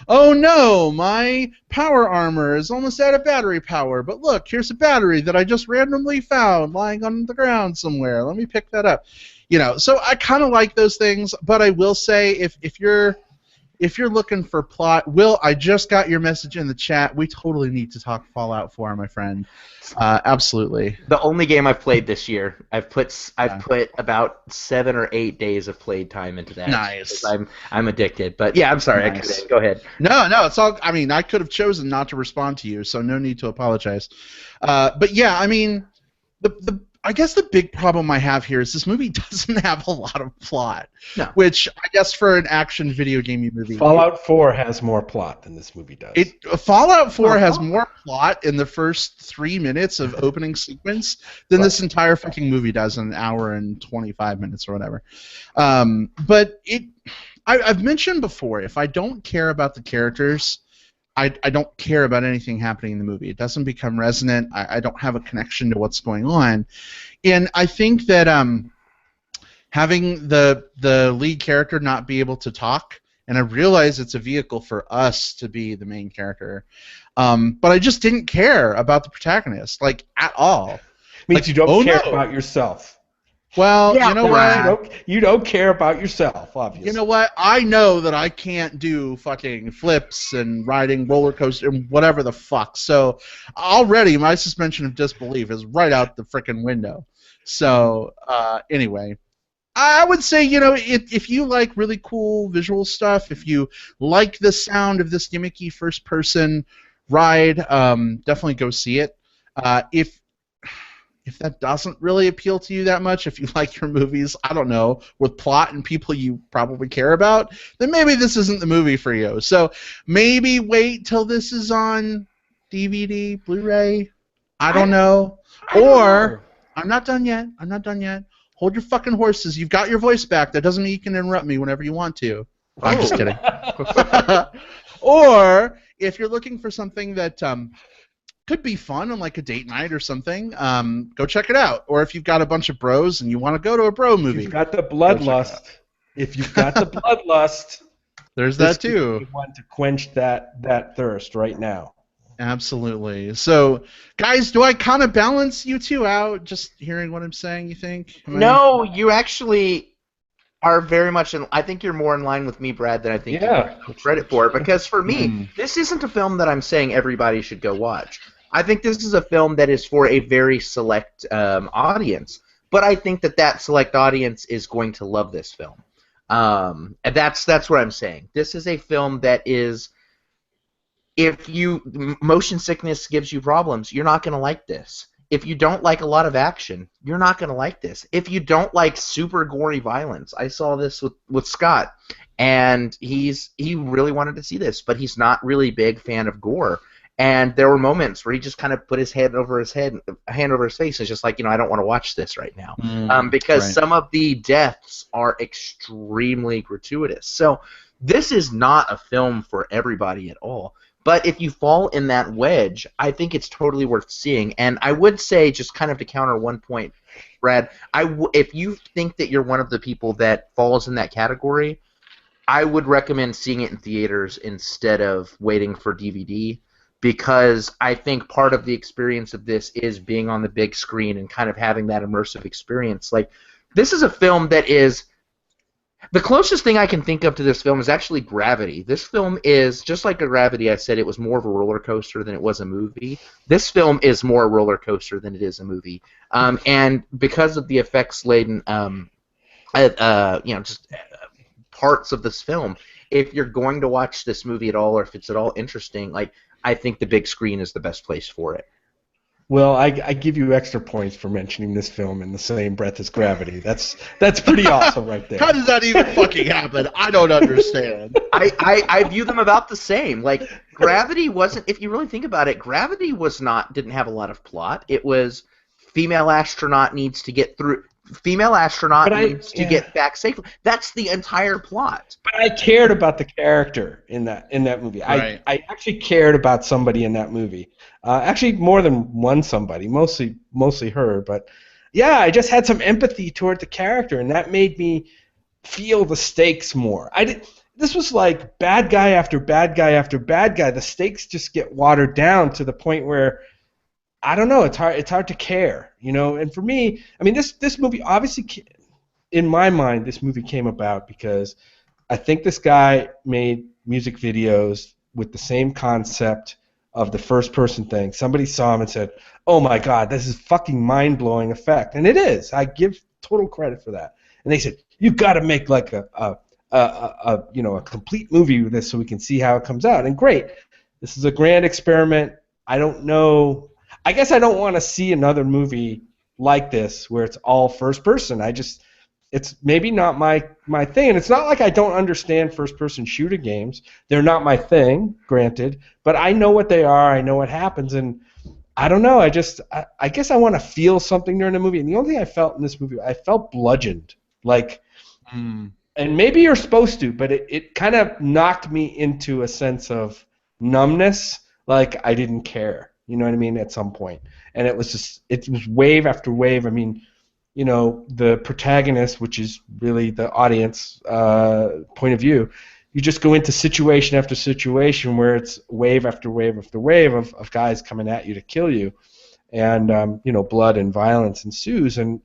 oh no, my power armor is almost out of battery power, but look, here's a battery that I just randomly found lying on the ground somewhere, let me pick that up. You know, so I kind of like those things, but I will say, if you're looking for plot, Will, I just got your message in the chat. We totally need to talk Fallout 4, my friend. Absolutely. The only game I've played this year, I've put about 7 or 8 days of played time into that. Nice. I'm addicted. But yeah, I'm sorry. Nice. I couldn't. Go ahead. No, it's all. I mean, I could have chosen not to respond to you, so no need to apologize. But yeah, I mean, I guess the big problem I have here is this movie doesn't have a lot of plot. No. Which I guess for an action video game movie. Fallout 4 has more plot than this movie does. Fallout 4 has more plot in the first 3 minutes of opening sequence than this entire fucking movie does in an hour and 25 minutes or whatever. But I've mentioned before, if I don't care about the characters, I don't care about anything happening in the movie. It doesn't become resonant. I don't have a connection to what's going on. And I think that having the lead character not be able to talk, and I realize it's a vehicle for us to be the main character, but I just didn't care about the protagonist, like, at all. Means like, you don't care about yourself. Well, Yeah, you know what? You don't care about yourself, obviously. You know what? I know that I can't do fucking flips and riding roller coaster and whatever the fuck. So already my suspension of disbelief is right out the frickin' window. So anyway, I would say, you know, if you like really cool visual stuff, if you like the sound of this gimmicky first-person ride, definitely go see it. If that doesn't really appeal to you that much, if you like your movies, I don't know, with plot and people you probably care about, then maybe this isn't the movie for you. So maybe wait till this is on DVD, Blu-ray. I don't know. Or I'm not done yet. I'm not done yet. Hold your fucking horses. You've got your voice back. That doesn't mean you can interrupt me whenever you want to. I'm just kidding. Or if you're looking for something that could be fun on like a date night or something, go check it out. Or if you've got a bunch of bros and you want to go to a bro movie, if you've got the bloodlust. There's that too. You want to quench that thirst right now. Absolutely. So, guys, do I kind of balance you two out? Just hearing what I'm saying, you think? No, you actually are very much I think you're more in line with me, Brad, than I think you give credit for. Because for me, this isn't a film that I'm saying everybody should go watch. I think this is a film that is for a very select audience, but I think that select audience is going to love this film. And that's what I'm saying. This is a film that is, if motion sickness gives you problems, you're not going to like this. If you don't like a lot of action, you're not going to like this. If you don't like super gory violence, I saw this with Scott, and he really wanted to see this, but he's not really a big fan of gore. And there were moments where he just kind of put his hand over his face, and just like, I don't want to watch this right now, because some of the deaths are extremely gratuitous. So this is not a film for everybody at all. But if you fall in that wedge, I think it's totally worth seeing. And I would say, just kind of to counter one point, Brad, if you think that you're one of the people that falls in that category, I would recommend seeing it in theaters instead of waiting for DVD. Because I think part of the experience of this is being on the big screen and kind of having that immersive experience. Like, this is a film that is... The closest thing I can think of to this film is actually Gravity. This film is, just like Gravity, I said it was more of a roller coaster than it was a movie. This film is more a roller coaster than it is a movie. And because of the effects-laden, parts of this film, if you're going to watch this movie at all, or if it's at all interesting, like, I think the big screen is the best place for it. Well, I give you extra points for mentioning this film in the same breath as Gravity. That's pretty awesome right there. How does that even fucking happen? I don't understand. I view them about the same. Like, Gravity wasn't, if you really think about it, Gravity didn't have a lot of plot. It was female astronaut needs to get through. Female astronaut needs to get back safely. That's the entire plot. But I cared about the character in that movie. Right. I actually cared about somebody in that movie. Actually, more than one somebody. Mostly her. But yeah, I just had some empathy toward the character, and that made me feel the stakes more. This was like bad guy after bad guy after bad guy. The stakes just get watered down to the point where, I don't know. It's hard to care, And for me, I mean, this movie obviously, in my mind, this movie came about because I think this guy made music videos with the same concept of the first-person thing. Somebody saw him and said, "Oh my God, this is fucking mind-blowing effect," and it is. I give total credit for that. And they said, "You've got to make like a complete movie with this so we can see how it comes out." And great, this is a grand experiment. I don't know. I guess I don't want to see another movie like this where it's all first person. It's maybe not my thing, and it's not like I don't understand first person shooter games. They're not my thing, granted, but I know what they are. I know what happens, and I don't know. I guess I want to feel something during the movie, and the only thing I felt in this movie, I felt bludgeoned, like, and maybe you're supposed to, but it kind of knocked me into a sense of numbness, like I didn't care. You know what I mean? At some point, and it was wave after wave. I mean, you know, the protagonist, which is really the audience point of view, you just go into situation after situation where it's wave after wave after wave of guys coming at you to kill you, and you know, blood and violence ensues, and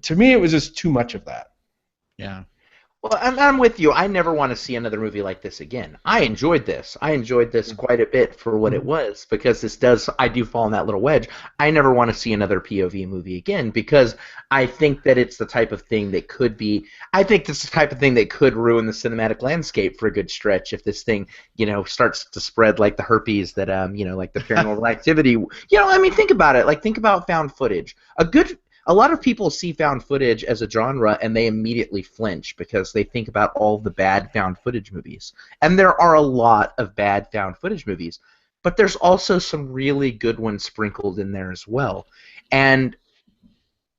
to me, it was just too much of that. Yeah. Well, I'm with you. I never want to see another movie like this again. I enjoyed this. I enjoyed this quite a bit for what it was, because I do fall in that little wedge. I never want to see another POV movie again, because I think that it's the type of thing that could be, I think this is the type of thing that could ruin the cinematic landscape for a good stretch if this thing, you know, starts to spread like the herpes that, you know, like the Paranormal Activity. You know, I mean, think about it. Like, think about found footage. A lot of people see found footage as a genre and they immediately flinch because they think about all the bad found footage movies. And there are a lot of bad found footage movies, but there's also some really good ones sprinkled in there as well. And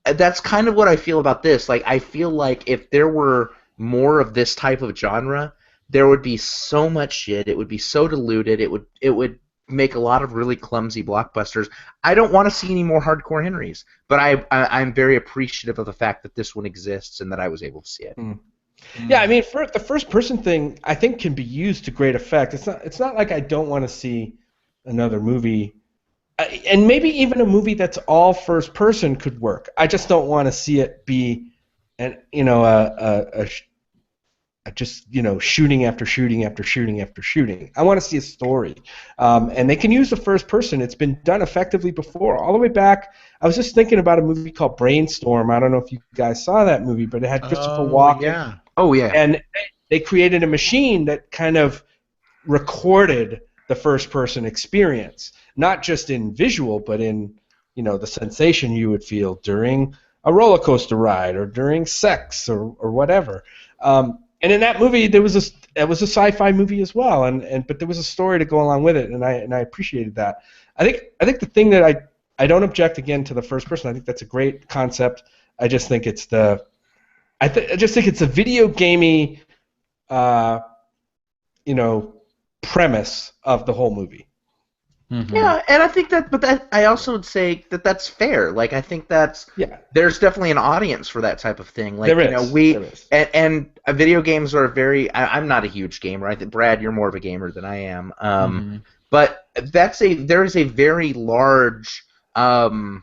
that's kind of what I feel about this. Like, I feel like if there were more of this type of genre, there would be so much shit. It would be so diluted. It would make a lot of really clumsy blockbusters. I don't want to see any more Hardcore Henrys, but I'm very appreciative of the fact that this one exists and that I was able to see it. Yeah, I mean, for the first person thing, I think can be used to great effect. It's not like I don't want to see another movie, and maybe even a movie that's all first person could work. I just don't want to see it be just, you know, shooting after shooting after shooting after shooting. I want to see a story, and they can use the first person. It's been done effectively before, all the way back. I was just thinking about a movie called Brainstorm. I don't know if you guys saw that movie, but it had Christopher Walken. Yeah. Oh yeah. And they created a machine that kind of recorded the first person experience, not just in visual, but in, you know, the sensation you would feel during a roller coaster ride or during sex or whatever. And in that movie, it was a sci-fi movie as well, but there was a story to go along with it, and I appreciated that. I think the thing that I don't object again to the first person. I think that's a great concept. I just think it's a video gamey, you know, premise of the whole movie. Mm-hmm. Yeah, and I think I also would say that that's fair. Like, I think there's definitely an audience for that type of thing. Like, there is. And video games are I'm not a huge gamer. I think, Brad, you're more of a gamer than I am. But there is a very large part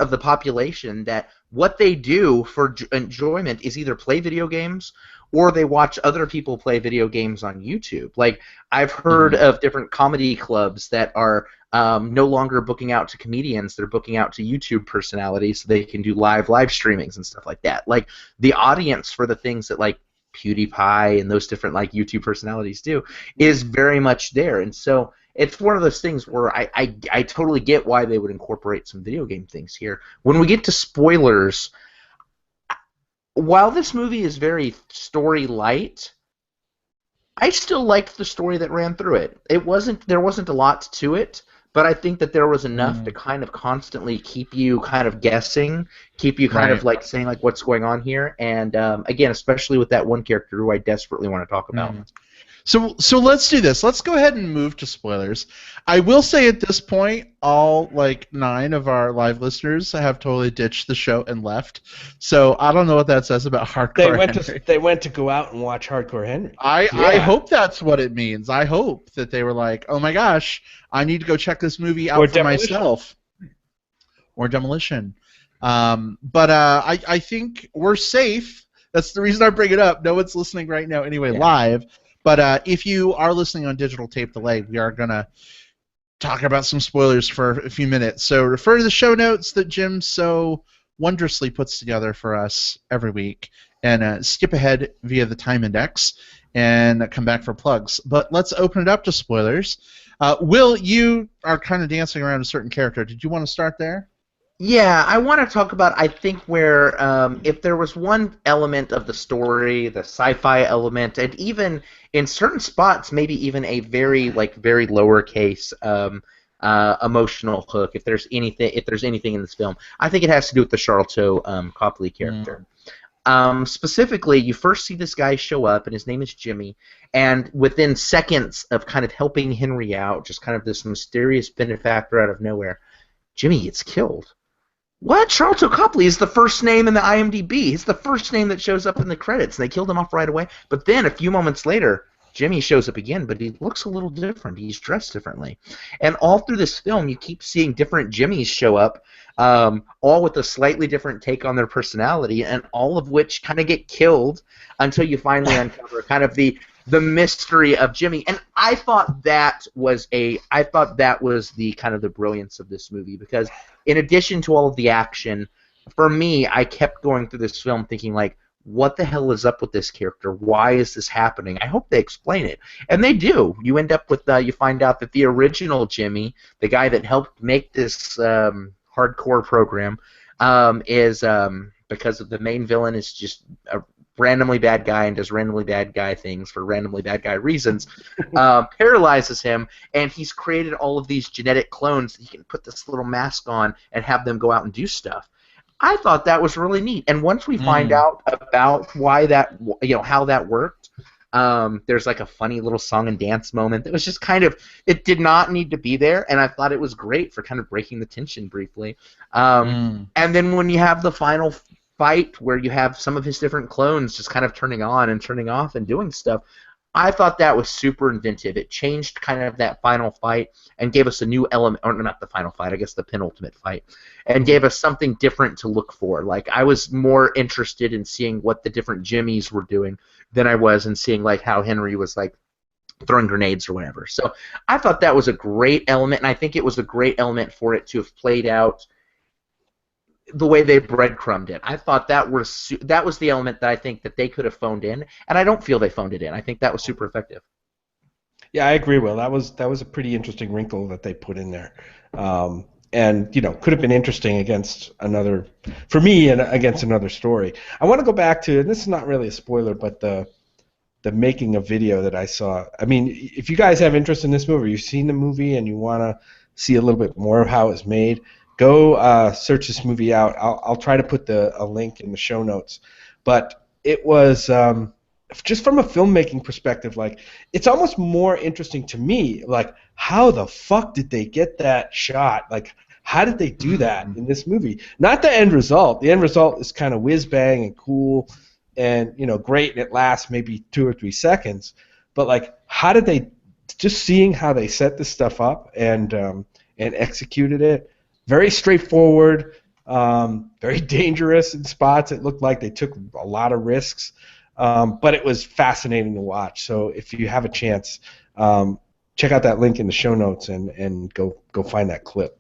of the population that what they do for enjoyment is either play video games or they watch other people play video games on YouTube. Like, I've heard of different comedy clubs that are no longer booking out to comedians; they're booking out to YouTube personalities so they can do live streamings and stuff like that. Like, the audience for the things that, like, PewDiePie and those different, like, YouTube personalities do is very much there. And so it's one of those things where I totally get why they would incorporate some video game things here. When we get to spoilers, while this movie is very story light, I still liked the story that ran through it. There wasn't a lot to it, but I think that there was enough to kind of constantly keep you kind of guessing, keep you kind of like saying, like, what's going on here. And again, especially with that one character who I desperately want to talk about. So let's do this. Let's go ahead and move to spoilers. I will say at this point, all like 9 of our live listeners have totally ditched the show and left. So I don't know what that says about Hardcore Henry. They went to go out and watch Hardcore Henry. I hope that's what it means. I hope that they were like, oh my gosh, I need to go check this movie out for myself. Or Demolition. But I think we're safe. That's the reason I bring it up. No one's listening right now anyway live. But if you are listening on digital tape delay, we are going to talk about some spoilers for a few minutes. So refer to the show notes that Jim so wondrously puts together for us every week, and skip ahead via the time index and come back for plugs. But let's open it up to spoilers. Will, you are kind of dancing around a certain character. Did you want to start there? Yeah, I want to talk about, I think, where if there was one element of the story, the sci-fi element, and even in certain spots, maybe even a very lowercase emotional hook. If there's anything in this film, I think it has to do with the Charlton Copley character. Specifically, you first see this guy show up, and his name is Jimmy, and within seconds of kind of helping Henry out, just kind of this mysterious benefactor out of nowhere, Jimmy gets killed. What? Charlton Copley is the first name in the IMDb. He's the first name that shows up in the credits, and they killed him off right away. But then, a few moments later, Jimmy shows up again, but he looks a little different. He's dressed differently. And all through this film, you keep seeing different Jimmys show up, all with a slightly different take on their personality, and all of which kind of get killed until you finally uncover kind of the mystery of Jimmy. And I thought that was the kind of the brilliance of this movie, because in addition to all of the action, for me, I kept going through this film thinking, like, what the hell is up with this character? Why is this happening? I hope they explain it. And they do. You end up with, you find out that the original Jimmy, the guy that helped make this hardcore program, is, because of the main villain is just a randomly bad guy and does randomly bad guy things for randomly bad guy reasons, paralyzes him, and he's created all of these genetic clones that he can put this little mask on and have them go out and do stuff. I thought that was really neat. And once we find out about why that, how that worked, there's like a funny little song and dance moment that was just kind of, it did not need to be there, and I thought it was great for kind of breaking the tension briefly. And then when you have the final fight where you have some of his different clones just kind of turning on and turning off and doing stuff, I thought that was super inventive. It changed kind of that final fight and gave us a new element, or not the final fight, I guess the penultimate fight, and gave us something different to look for. Like, I was more interested in seeing what the different Jimmys were doing than I was in seeing, like, how Henry was, like, throwing grenades or whatever. So I thought that was a great element, and I think it was a great element for it to have played out the way they breadcrumbed it. I thought that was the element that I think that they could have phoned in, and I don't feel they phoned it in. I think that was super effective. Yeah, I agree, Will. That was a pretty interesting wrinkle that they put in there, and could have been interesting against another, for me, and against another story. I want to go back to, and this is not really a spoiler, but the making of video that I saw. I mean, if you guys have interest in this movie, or you've seen the movie, and you want to see a little bit more of how it's made, go search this movie out. I'll try to put a link in the show notes. But it was, just from a filmmaking perspective, like, it's almost more interesting to me, like, how the fuck did they get that shot? Like, how did they do that in this movie? Not the end result. The end result is kind of whiz-bang and cool and, great, and it lasts maybe 2 or 3 seconds. But, like, how did they, just seeing how they set this stuff up and executed it, very straightforward, very dangerous in spots. It looked like they took a lot of risks, but it was fascinating to watch. So if you have a chance, check out that link in the show notes and go find that clip.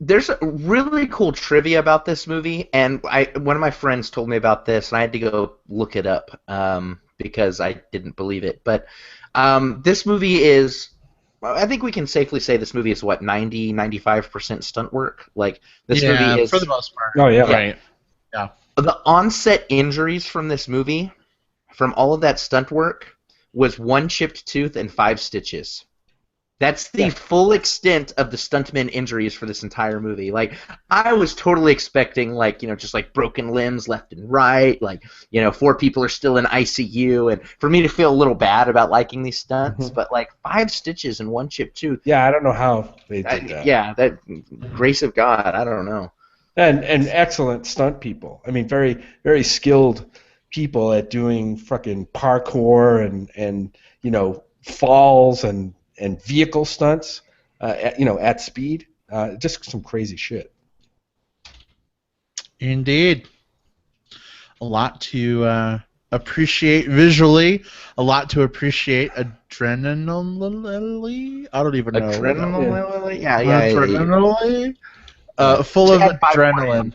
There's a really cool trivia about this movie, and one of my friends told me about this, and I had to go look it up because I didn't believe it. But this movie is, I think we can safely say this movie is, 95% stunt work. Like, this movie is, for the most part. Oh yeah, right. Yeah. The onset injuries from this movie, from all of that stunt work, was 1 chipped tooth and 5 stitches. That's the full extent of the stuntman injuries for this entire movie. Like, I was totally expecting, like, just like broken limbs left and right, like, 4 people are still in ICU, and for me to feel a little bad about liking these stunts, but like 5 stitches and 1 chipped tooth. Yeah, I don't know how they did that. Yeah, that grace of God, I don't know. And excellent stunt people. I mean, very, very skilled people at doing fucking parkour and falls and vehicle stunts, at speed. Just some crazy shit. Indeed. A lot to appreciate visually, a lot to appreciate adrenally. I don't even know. Adrenaline? Yeah. Adrenaline? Full of adrenaline.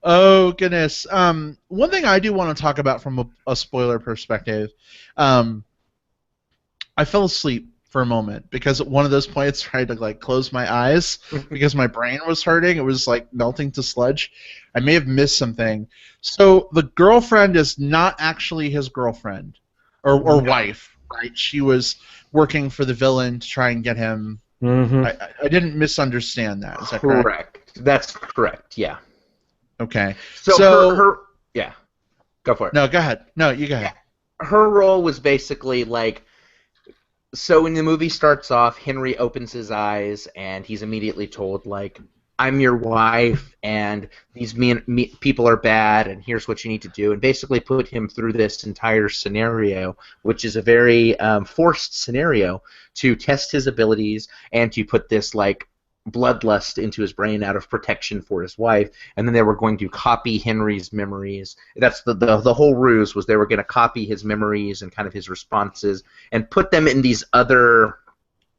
Oh, goodness. One thing I do want to talk about from a spoiler perspective, I fell asleep for a moment because at one of those points I had to, like, close my eyes because my brain was hurting. It was like melting to sludge. I may have missed something. So the girlfriend is not actually his girlfriend or wife, right? She was working for the villain to try and get him. I didn't misunderstand that. Is that correct? Correct. That's correct, yeah. Okay. So her yeah, go for it. No, go ahead. No, you go ahead. Her role was basically like, so when the movie starts off, Henry opens his eyes and he's immediately told, like, I'm your wife and these people are bad and here's what you need to do, and basically put him through this entire scenario, which is a very forced scenario to test his abilities and to put this, like, bloodlust into his brain out of protection for his wife, and then they were going to copy Henry's memories. That's the whole ruse, was they were going to copy his memories and kind of his responses and put them in these other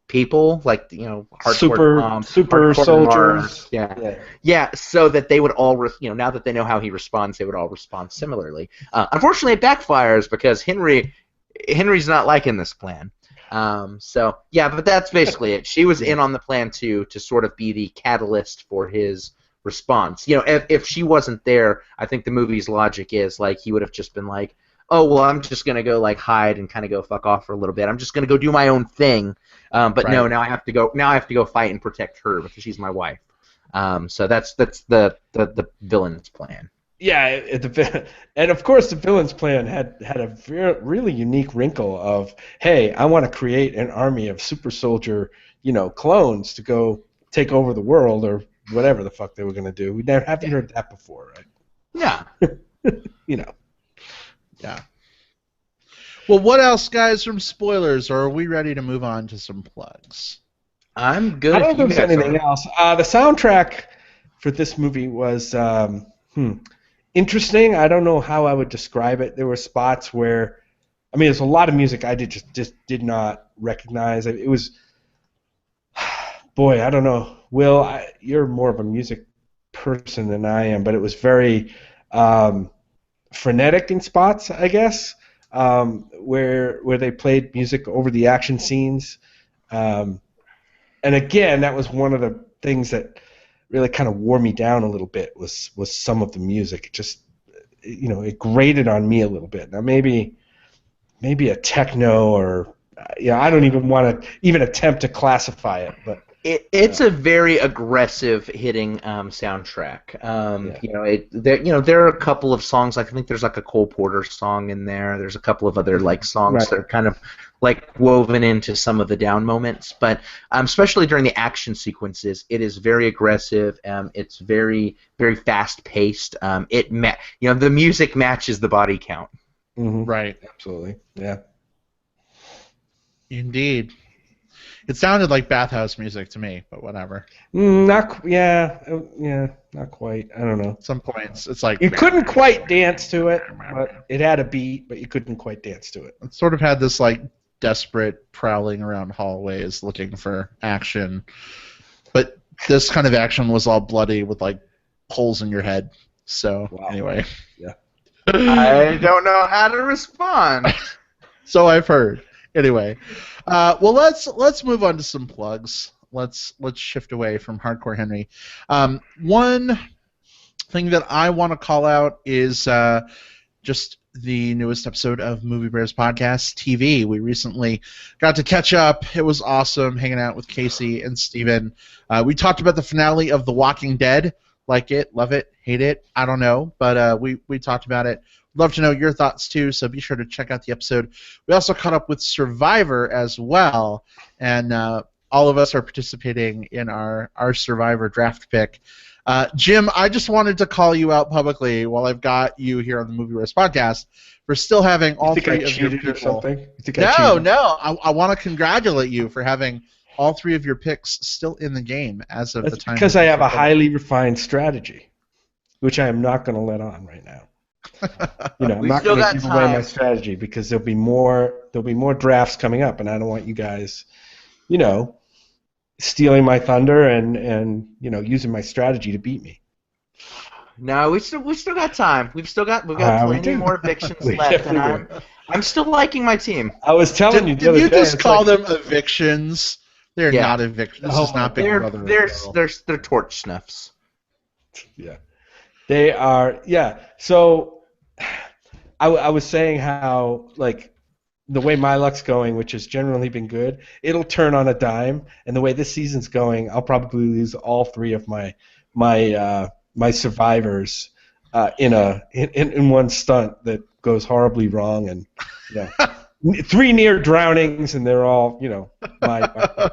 people, like, you know, hardcore super soldiers. Yeah, so that they would all, now that they know how he responds, they would all respond similarly. Unfortunately, it backfires because Henry's not liking this plan. So yeah, but that's basically it. She was in on the plan to sort of be the catalyst for his response. You know, if she wasn't there, I think the movie's logic is, like, he would have just been like, oh, well, I'm just gonna go, like, hide and kind of go fuck off for a little bit. I'm just gonna go do my own thing. But no, now I have to go fight and protect her because she's my wife. So that's the villain's plan. Yeah, and of course the villain's plan had a really unique wrinkle of, hey, I want to create an army of super soldier, clones to go take over the world or whatever the fuck they were going to do. We haven't heard that before, right? Yeah. Yeah. Well, what else, guys, from spoilers, or are we ready to move on to some plugs? I'm good. I don't think there's anything else. The soundtrack for this movie was interesting. I don't know how I would describe it. There were spots where, there's a lot of music I just did not recognize. It was, boy, I don't know. Will, you're more of a music person than I am, but it was very frenetic in spots, I guess, where they played music over the action scenes. And again, that was one of the things that really kind of wore me down a little bit was some of the music. It just, it grated on me a little bit. Now maybe a techno or, I don't even want to even attempt to classify it, but it's a very aggressive hitting soundtrack. There are a couple of songs. I think there's like a Cole Porter song in there. There's a couple of other songs that are kind of like woven into some of the down moments. But especially during the action sequences, it is very aggressive. It's very, very fast paced. The music matches the body count. Mm-hmm. Right. Absolutely. Yeah. Indeed. It sounded like bathhouse music to me, but whatever. Not quite. I don't know. At some points, it's like you couldn't quite dance to it, but it had a beat, but you couldn't quite dance to it. It sort of had this desperate prowling around hallways looking for action, but this kind of action was all bloody with holes in your head. So anyway, yeah. I don't know how to respond. So I've heard. Anyway, well, let's move on to some plugs. Let's shift away from Hardcore Henry. One thing that I want to call out is just the newest episode of Movie Bears Podcast TV. We recently got to catch up. It was awesome hanging out with Casey and Steven. We talked about the finale of The Walking Dead. Like it, love it, hate it, I don't know, but we talked about it. Love to know your thoughts too, so be sure to check out the episode. We also caught up with Survivor as well, and all of us are participating in our Survivor draft pick. Jim, I just wanted to call you out publicly while I've got you here on the Movie Rest Podcast for still having all three of your people. Or something? No. I want to congratulate you for having all three of your picks still in the game as of the time. Because I have a highly refined strategy, which I am not going to let on right now. I'm not going to give away my strategy because there'll be more drafts coming up, and I don't want you guys, stealing my thunder and using my strategy to beat me. No, we still got time. We've got plenty more evictions left, and I'm still liking my team. I was telling you the other day. Did you just call them evictions? They're not evictions. This is not Big Brother. They're torch snuffs. Yeah, they are. Yeah, so I was saying how the way my luck's going, which has generally been good, it'll turn on a dime, and the way this season's going, I'll probably lose all three of my survivors in one stunt that goes horribly wrong, and 3 near drownings, and they're all my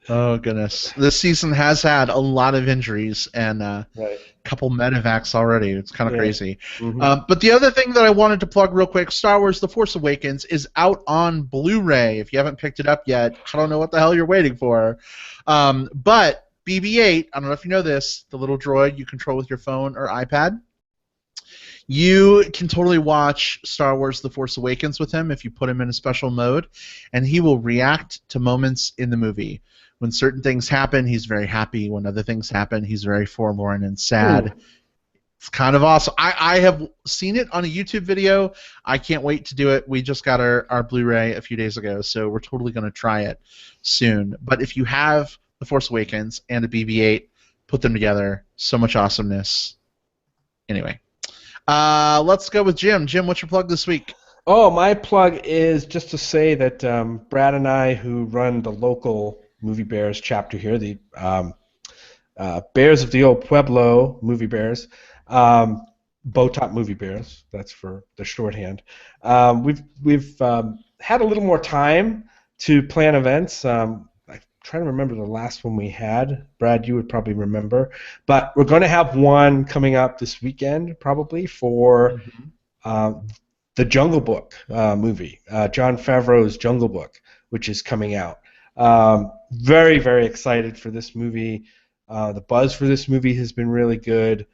Oh goodness, this season has had a lot of injuries and a right. couple medevacs already. It's kind of crazy. Mm-hmm. But the other thing that I wanted to plug real quick, Star Wars: The Force Awakens is out on Blu-ray. If you haven't picked it up yet, I don't know what the hell you're waiting for. But BB-8, I don't know if you know this, the little droid you control with your phone or iPad. You can totally watch Star Wars: The Force Awakens with him if you put him in a special mode, and he will react to moments in the movie. When certain things happen, he's very happy. When other things happen, he's very forlorn and sad. Ooh. It's kind of awesome. I have seen it on a YouTube video. I can't wait to do it. We just got our Blu-ray a few days ago, so we're totally going to try it soon. But if you have The Force Awakens and a BB-8, put them together. So much awesomeness. Anyway. Let's go with Jim. Jim, what's your plug this week? Oh, my plug is just to say that Brad and I, who run the local Movie Bears chapter here, the Bears of the Old Pueblo Movie Bears, Bowtop Movie Bears, that's for the shorthand. We've had a little more time to plan events. I'm trying to remember the last one we had. Brad, you would probably remember. But we're going to have one coming up this weekend, probably, for the Jungle Book movie, Jon Favreau's Jungle Book, which is coming out. Very, very excited for this movie. The buzz for this movie has been really good.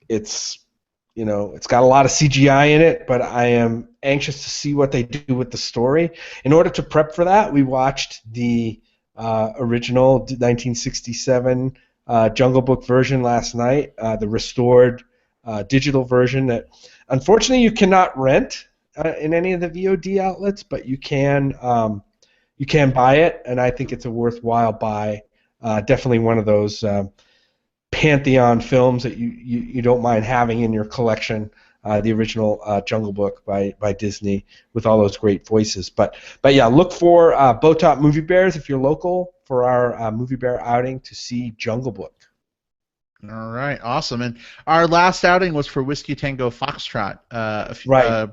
It's got a lot of CGI in it, but I am anxious to see what they do with the story. In order to prep for that, we watched the original 1967 Jungle Book version last night, the restored digital version that unfortunately you cannot rent in any of the VOD outlets, but you can buy it, and I think it's a worthwhile buy. Definitely one of those pantheon films that you don't mind having in your collection. The original Jungle Book by Disney with all those great voices. But yeah, look for Bowtop Movie Bears if you're local for our Movie Bear outing to see Jungle Book. All right, awesome. And our last outing was for Whiskey Tango Foxtrot a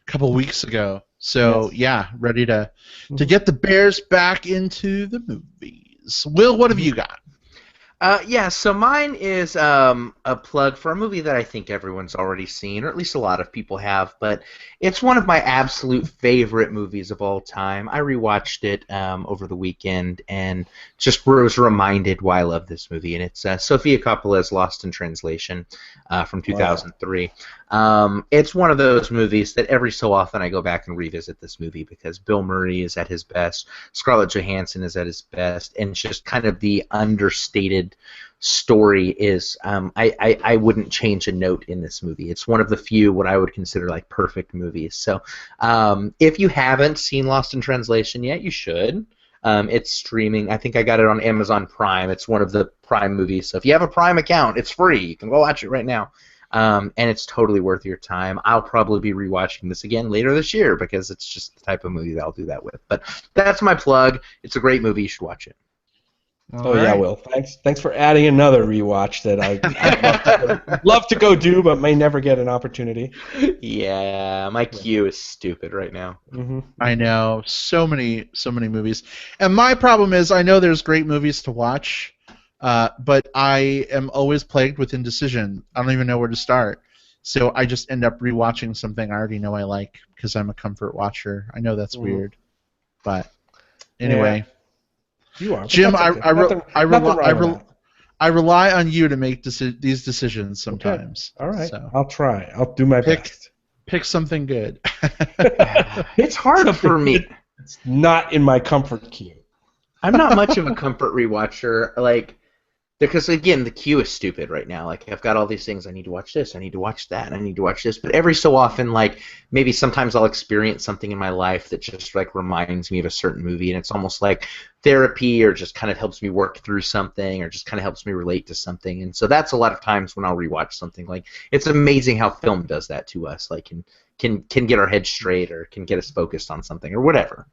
couple weeks ago. So yeah, ready to get the Bears back into the movies. Will, what have you got? So mine is a plug for a movie that I think everyone's already seen, or at least a lot of people have, but it's one of my absolute favorite movies of all time. I rewatched it over the weekend and just was reminded why I love this movie, and it's Sofia Coppola's Lost in Translation from 2003. It's one of those movies that every so often I go back and revisit this movie because Bill Murray is at his best, Scarlett Johansson is at his best, and just kind of the understated story is I wouldn't change a note in this movie. It's one of the few what I would consider like perfect movies. So if you haven't seen Lost in Translation yet, you should. It's streaming. I think I got it on Amazon Prime. It's one of the Prime movies. So if you have a Prime account, it's free. You can go watch it right now. And it's totally worth your time. I'll probably be rewatching this again later this year because it's just the type of movie that I'll do that with. But that's my plug. It's a great movie. You should watch it. Yeah, Will. Thanks for adding another rewatch that I'd love to go do, but may never get an opportunity. Yeah, my queue is stupid right now. Mm-hmm. I know, so many movies, and my problem is I know there's great movies to watch, but I am always plagued with indecision. I don't even know where to start, so I just end up rewatching something I already know I like because I'm a comfort watcher. I know that's weird, but anyway. Yeah. You are, Jim. I rely on you to make these decisions sometimes. Okay. All right, so. I'll try. I'll do my best. Pick something good. It's hard for me. It's not in my comfort queue. I'm not much of a comfort rewatcher, because again the queue is stupid right now. Like I've got all these things I need to watch this, I need to watch that, I need to watch this. But every so often, maybe sometimes I'll experience something in my life that just reminds me of a certain movie, and it's almost like therapy, or just kind of helps me work through something, or just kind of helps me relate to something. And so that's a lot of times when I'll rewatch something. It's amazing how film does that to us. Can get our head straight, or can get us focused on something, or whatever.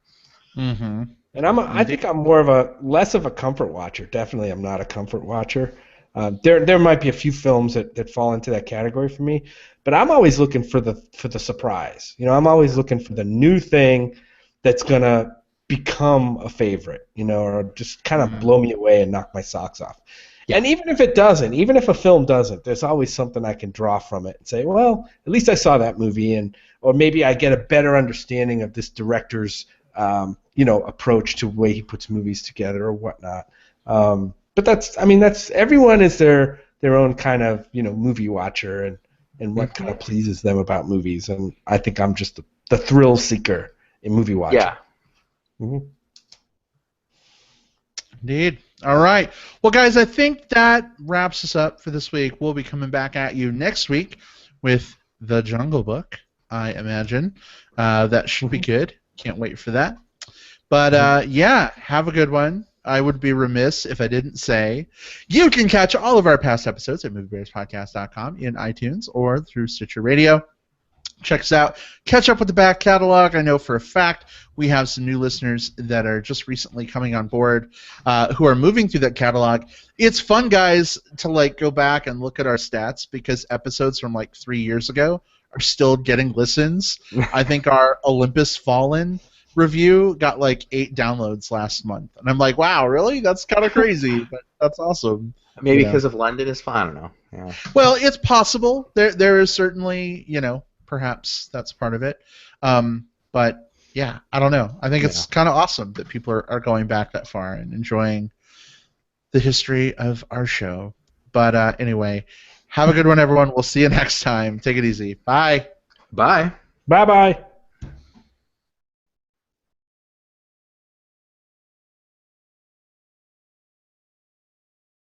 Mm-hmm. And I think I'm more of less of a comfort watcher. Definitely, I'm not a comfort watcher. There might be a few films that fall into that category for me, but I'm always looking for the surprise. You know, I'm always looking for the new thing that's gonna become a favorite. You know, or just kind of blow me away and knock my socks off. Yeah. And even if it doesn't, even if a film doesn't, there's always something I can draw from it and say, well, at least I saw that movie, or maybe I get a better understanding of this director's approach to the way he puts movies together or whatnot. But that's everyone is their own kind of movie watcher and what kind of pleases them about movies, and I think I'm just the thrill seeker in movie watching. Yeah. Mm-hmm. Indeed. All right. Well, guys, I think that wraps us up for this week. We'll be coming back at you next week with The Jungle Book, I imagine. That should be good. Can't wait for that. But, yeah, have a good one. I would be remiss if I didn't say you can catch all of our past episodes at MovieBearsPodcast.com in iTunes or through Stitcher Radio. Check us out. Catch up with the back catalog. I know for a fact we have some new listeners that are just recently coming on board who are moving through that catalog. It's fun, guys, to go back and look at our stats because episodes from 3 years ago are still getting listens. I think our Olympus Fallen review got 8 downloads last month. And I'm like, wow, really? That's kind of crazy, but that's awesome. Maybe because of London is fun. I don't know. Yeah. Well, it's possible. There is certainly, perhaps that's part of it. But, yeah, I don't know. I think it's kind of awesome that people are going back that far and enjoying the history of our show. But anyway, have a good one, everyone. We'll see you next time. Take it easy. Bye. Bye. Bye-bye.